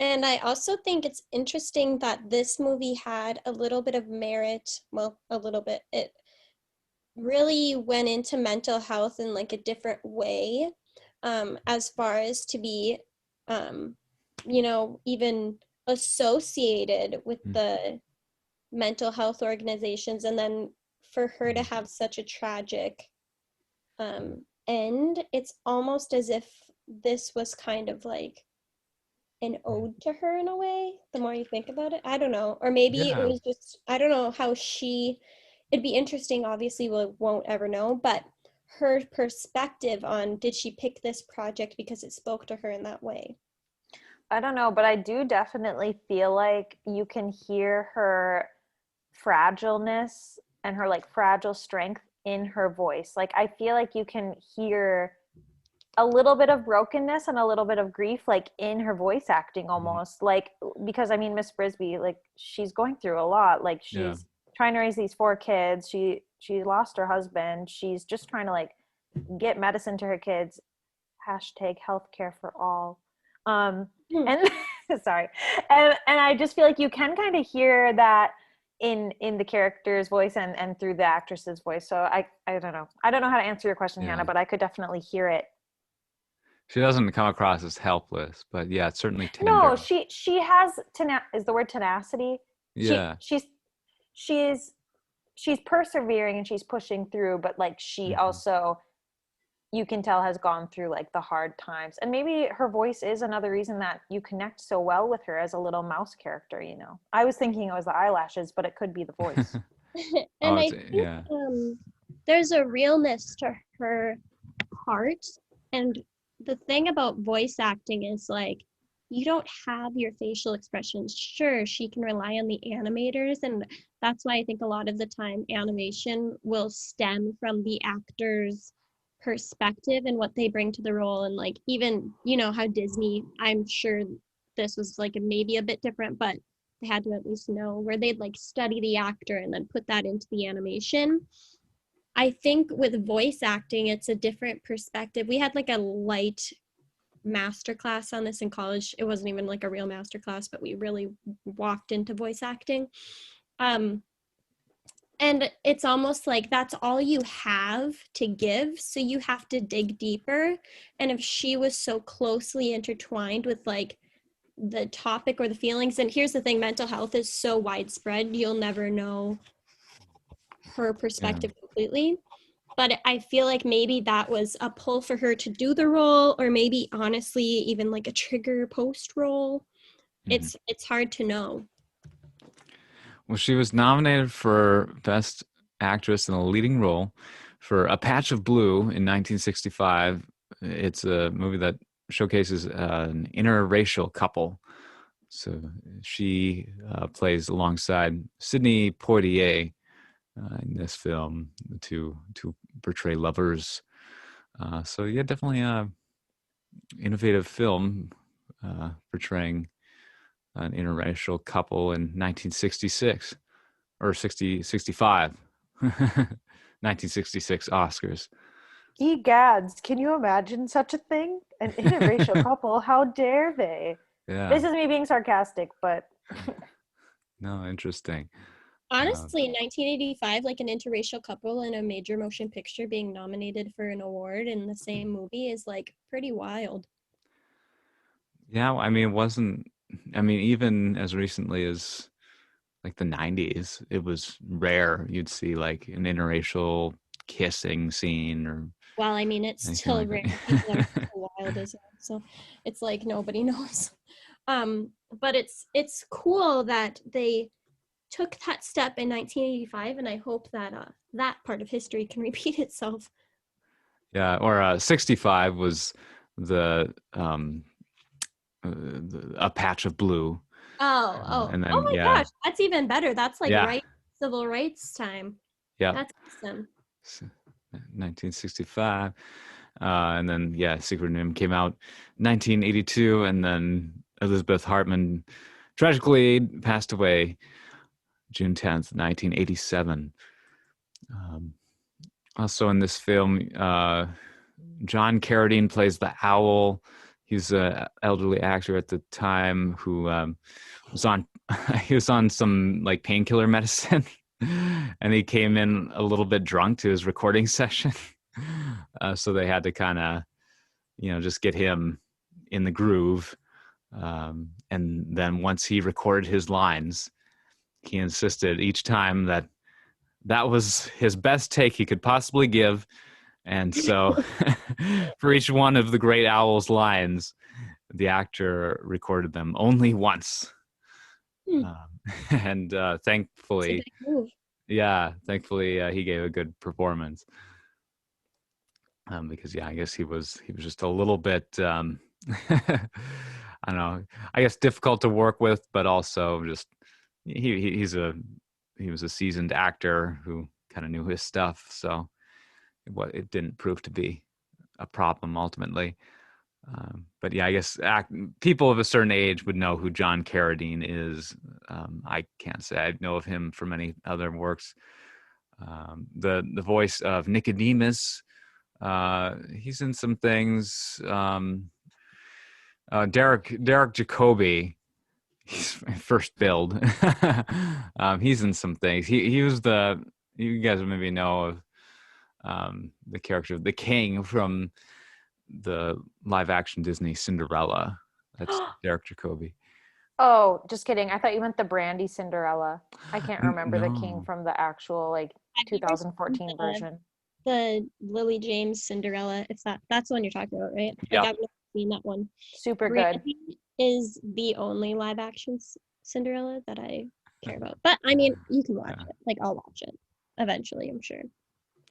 And I also think it's interesting that this movie had a little bit of merit. Well, a little bit. It really went into mental health in like a different way, as far as to be, even associated with the mental health organizations, and then for her to have such a tragic end. It's almost as if this was kind of like an ode to her in a way, the more you think about it. I don't know. Or maybe it Yeah. was just, I don't know how it'd be interesting, obviously we won't ever know, but her perspective on, did she pick this project because it spoke to her in that way? I don't know, but I do definitely feel like you can hear her fragileness and her like fragile strength in her voice. Like I feel like you can hear a little bit of brokenness and a little bit of grief like in her voice acting almost. Like because I mean Miss Frisbee, like she's going through a lot. Like she's trying to raise these 4 kids. She lost her husband. She's just trying to like get medicine to her kids. Hashtag healthcare for all. And sorry. And I just feel like you can kind of hear that in the character's voice and through the actress's voice. So I don't know. I don't know how to answer your question, Hannah, but I could definitely hear it. She doesn't come across as helpless, but yeah, it's certainly tender. No, she has is the word tenacity? Yeah. She's persevering and she's pushing through, but like she also, you can tell, has gone through like the hard times. And maybe her voice is another reason that you connect so well with her as a little mouse character, you know. I was thinking it was the eyelashes, but it could be the voice. And I think there's a realness to her heart. And the thing about voice acting is like, you don't have your facial expressions. Sure, she can rely on the animators, and that's why I think a lot of the time animation will stem from the actor's perspective and what they bring to the role. And like, even, you know, how Disney, I'm sure this was like maybe a bit different, but they had to at least know where they'd like study the actor and then put that into the animation. I think with voice acting, it's a different perspective. We had like a light masterclass on this in college. It wasn't even like a real masterclass, but we really walked into voice acting. And it's almost like that's all you have to give. So you have to dig deeper. And if she was so closely intertwined with like the topic or the feelings, and here's the thing, mental health is so widespread, you'll never know her perspective completely. But I feel like maybe that was a pull for her to do the role, or maybe honestly even like a trigger post role. It's hard to know. Well, she was nominated for Best Actress in a Leading Role for A Patch of Blue in 1965. It's a movie that showcases an interracial couple. So she plays alongside Sidney Poitier in this film to portray lovers. So yeah, definitely a innovative film portraying an interracial couple in 1966 or 65. 1966 Oscars. Egads, can you imagine such a thing? An interracial couple, how dare they? Yeah. This is me being sarcastic, but no, interesting. Honestly, 1985, like an interracial couple in a major motion picture being nominated for an award in the same movie is like pretty wild. Yeah, I mean, it wasn't, I mean, even as recently as like the 90s, it was rare you'd see like an interracial kissing scene or Well, I mean, it's anything still like rare. People are that. so wild as well, so it's like nobody knows. But it's cool that they took that step in 1985, and I hope that that part of history can repeat itself. Yeah, or 65 was a patch of blue. Oh And oh then my yeah, gosh, that's even better. That's like yeah, right civil rights time. yeah. That's awesome. 1965. And then yeah, Secret of Nim came out 1982, and then Elizabeth Hartman tragically passed away June 10th, 1987. Um, Also in this film, John Carradine plays the owl. He's an elderly actor at the time who was on he was on some like painkiller medicine, and he came in a little bit drunk to his recording session. So they had to kind of just get him in the groove. And then once he recorded his lines, he insisted each time that that was his best take he could possibly give. And so for each one of the great owl's lines, the actor recorded them only once. Hmm, And it's a thankfully, big move. he gave a good performance. Because yeah, I guess he was just a little bit I don't know, I guess difficult to work with, but also just he was a seasoned actor who kind of knew his stuff, so it didn't prove to be a problem ultimately. But yeah, I guess people of a certain age would know who John Carradine is. I can't say I know of him from any other works. The voice of Nicodemus, he's in some things. Derek Jacobi, he's my first build. He's in some things. He was you guys maybe know of the character of the king from the live action Disney Cinderella. That's Derek Jacobi. Oh, just kidding. I thought you meant the Brandy Cinderella. I can't remember the king No. from the actual like Have you ever seen 2014 version. the Lily James Cinderella? If that's the one you're talking about, right? Like Yep. I've never seen that one. Super good. Brandy is the only live action Cinderella that I care about. But I mean, you can watch Yeah. it. Like I'll watch it eventually, I'm sure.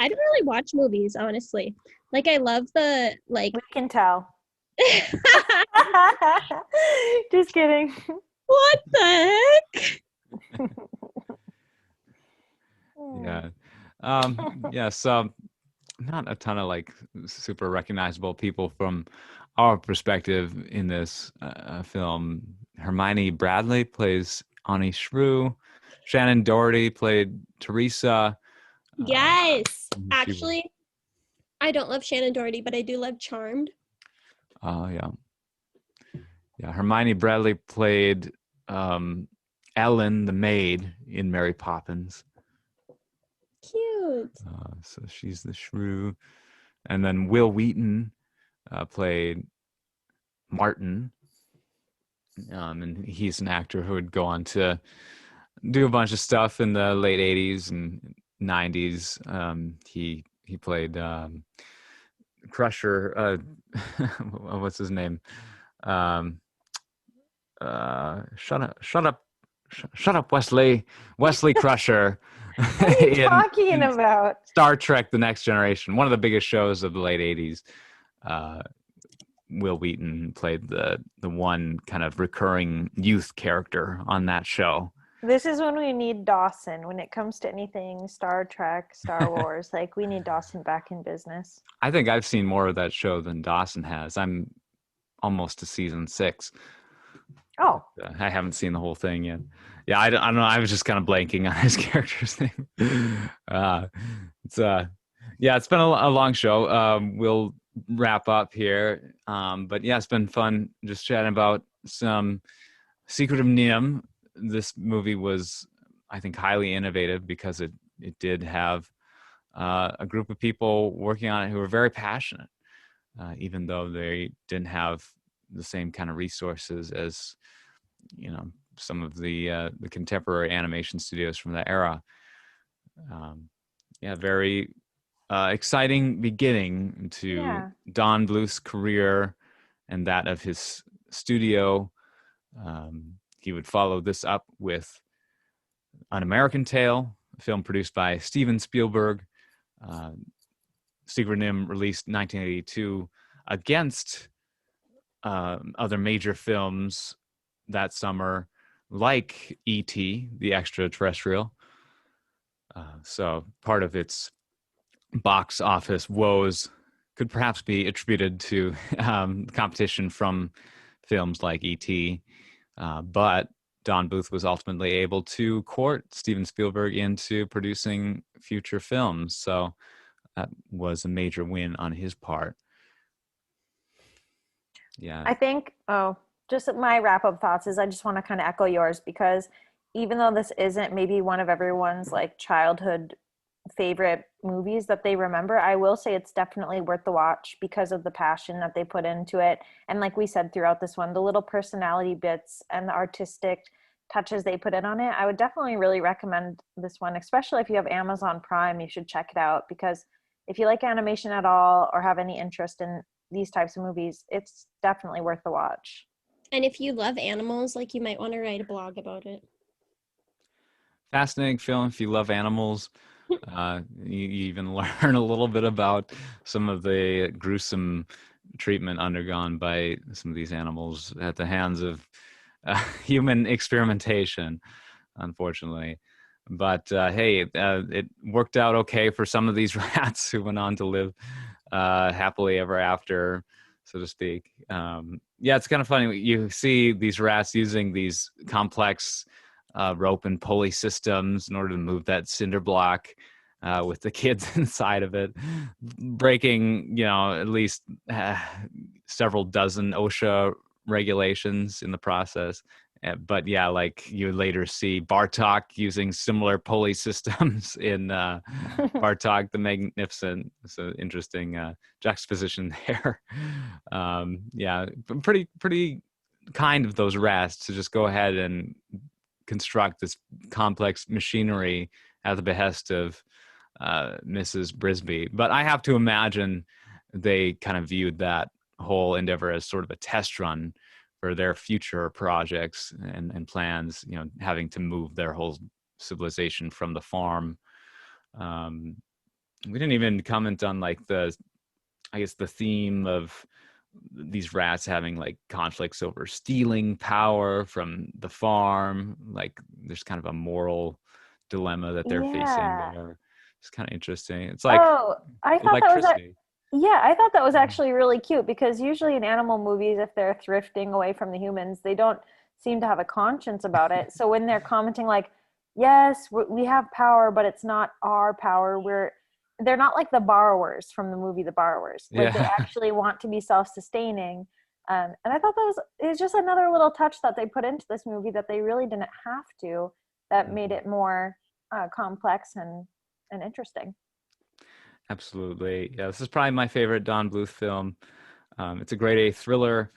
I don't really watch movies, honestly. Like I love the like We can tell. Just kidding. what the heck? Yeah. Yeah, so not a ton of like super recognizable people from our perspective in this film. Hermione Bradley plays Annie Shrew. Shannon Doherty played Teresa. Yes. She was, Actually, I don't love Shannon Doherty, but I do love Charmed. yeah. Yeah, Hermione Bradley played Ellen, the maid in Mary Poppins. Cute. So she's the shrew. And then Will Wheaton played Martin. And he's an actor who would go on to do a bunch of stuff in the late 80s and 90s. He played Crusher. What's his name? Shut up, Wesley. Wesley Crusher. What are you talking about? Star Trek: The Next Generation, one of the biggest shows of the late '80s. Will Wheaton played the one kind of recurring youth character on that show. This is when we need Dawson when it comes to anything Star Trek, Star Wars. Like we need Dawson back in business. I think I've seen more of that show than Dawson has. I'm almost to season 6. Oh, I haven't seen the whole thing yet. Yeah, I don't know. I was just kind of blanking on his character's name. It's yeah, it's been a long show. We'll wrap up here. But yeah, it's been fun just chatting about some Secret of Nim. This movie was, I think, highly innovative because it did have a group of people working on it who were very passionate, even though they didn't have the same kind of resources as some of the contemporary animation studios from the era. Very exciting beginning to Don Bluth's career and that of his studio. He would follow this up with An American Tail, a film produced by Steven Spielberg. Secret of Nimh, released 1982, against other major films that summer, like E.T., the Extraterrestrial. So part of its box office woes could perhaps be attributed to competition from films like E.T., but Don Bluth was ultimately able to court Steven Spielberg into producing future films. So that was a major win on his part. Yeah. I think, just my wrap up thoughts is I just want to kind of echo yours, because even though this isn't maybe one of everyone's like childhood favorite movies that they remember, I will say it's definitely worth the watch because of the passion that they put into it. And like we said throughout this one, the little personality bits and the artistic touches they put in on it, I would definitely really recommend this one, especially if you have Amazon Prime. You should check it out, because if you like animation at all or have any interest in these types of movies, it's definitely worth the watch. And if you love animals, like, you might want to write a blog about it. Fascinating film if you love animals. You even learn a little bit about some of the gruesome treatment undergone by some of these animals at the hands of human experimentation, unfortunately. But hey, it worked out okay for some of these rats who went on to live happily ever after, so to speak. It's kind of funny. You see these rats using these complex rope and pulley systems in order to move that cinder block with the kids inside of it, breaking, at least several dozen OSHA regulations in the process. But yeah, like you later see Bartok using similar pulley systems in Bartok the Magnificent. So interesting juxtaposition there. Pretty kind of those rats to just go ahead and construct this complex machinery at the behest of Mrs. Brisby. But I have to imagine they kind of viewed that whole endeavor as sort of a test run for their future projects and plans, having to move their whole civilization from the farm. We didn't even comment on like the theme of these rats having like conflicts over stealing power from the farm. Like there's kind of a moral dilemma that they're facing there. It's kind of interesting. It's like I thought electricity. I thought that was actually really cute, because usually in animal movies, if they're thrifting away from the humans, they don't seem to have a conscience about it. So when they're commenting like, yes, we have power, but it's not our power, they're not like the borrowers from the movie The Borrowers. Like they actually want to be self-sustaining. And I thought it was just another little touch that they put into this movie that they really didn't have to, that made it more complex and interesting. Absolutely. Yeah, this is probably my favorite Don Bluth film. It's a grade A thriller.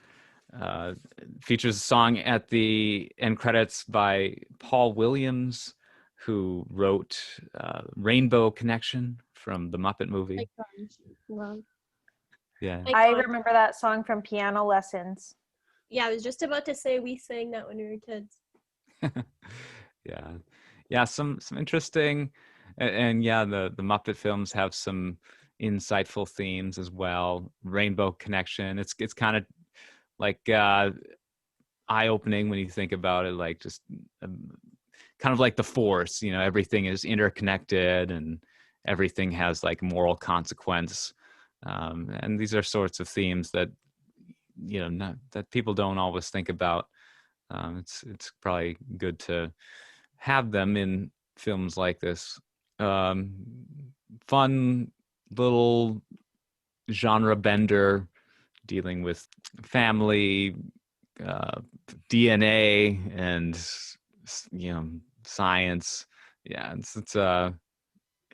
Features a song at the end credits by Paul Williams, who wrote Rainbow Connection from the Muppet movie. Wow. Yeah. I remember that song from piano lessons. Yeah, I was just about to say we sang that when we were kids. Yeah, some interesting, and the Muppet films have some insightful themes as well. Rainbow Connection. It's kind of like eye-opening when you think about it, like just kind of like the Force. Everything is interconnected and everything has like moral consequence. And these are sorts of themes that that people don't always think about. It's probably good to have them in films like this. Fun little genre bender dealing with family, DNA, and science. Yeah,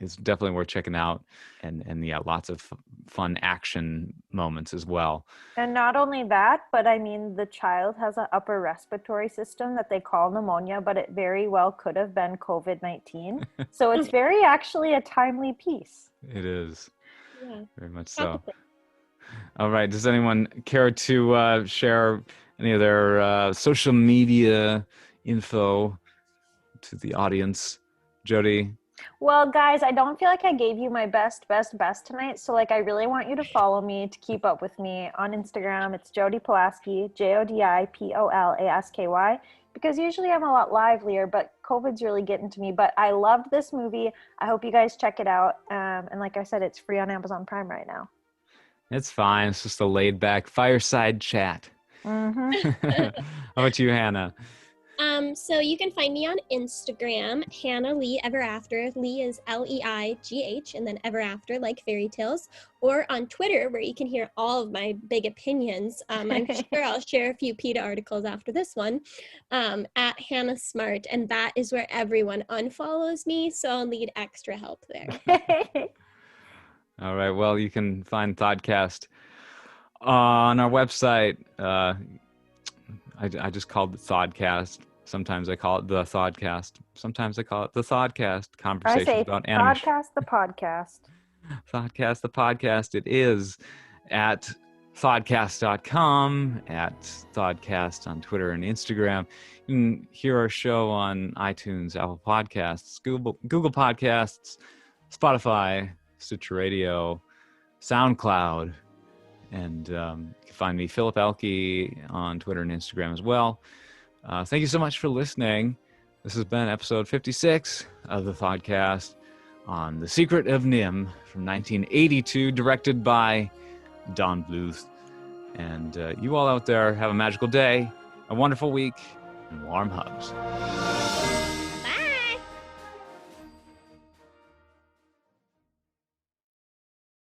is definitely worth checking out, and yeah, lots of fun action moments as well. And not only that, but I mean, the child has an upper respiratory system that they call pneumonia, but it very well could have been COVID-19. So it's very actually a timely piece. It is. Yeah. Very much so. All right. Does anyone care to share any of their social media info to the audience? Jody? Well, guys, I don't feel like I gave you my best tonight. So, like, I really want you to follow me to keep up with me on Instagram. It's Jody Pulaski, JODIPOLASKY, because usually I'm a lot livelier, but COVID's really getting to me. But I loved this movie. I hope you guys check it out. And like I said, it's free on Amazon Prime right now. It's fine. It's just a laid back fireside chat. Mm-hmm. How about you, Hannah? So you can find me on Instagram, Hannah Lee Ever After. Lee is Leigh, and then Ever After, like fairy tales. Or on Twitter, where you can hear all of my big opinions. I'm sure I'll share a few PETA articles after this one, at Hannah Smart, and that is where everyone unfollows me, so I'll need extra help there. All right. Well, you can find Thodcast on our website. I just called it Thodcast. Sometimes I call it the Thodcast. Sometimes I call it the Thodcast. Conversations about animation. Thodcast the podcast. Thodcast the podcast. It is at Thodcast.com, at Thodcast on Twitter and Instagram. You can hear our show on iTunes, Apple Podcasts, Google Podcasts, Spotify, Stitcher Radio, SoundCloud, and you can find me, Philip Elke, on Twitter and Instagram as well. Thank you so much for listening. This has been episode 56 of the Thodcast on The Secret of Nimh from 1982, directed by Don Bluth. And you all out there have a magical day, a wonderful week, and warm hugs.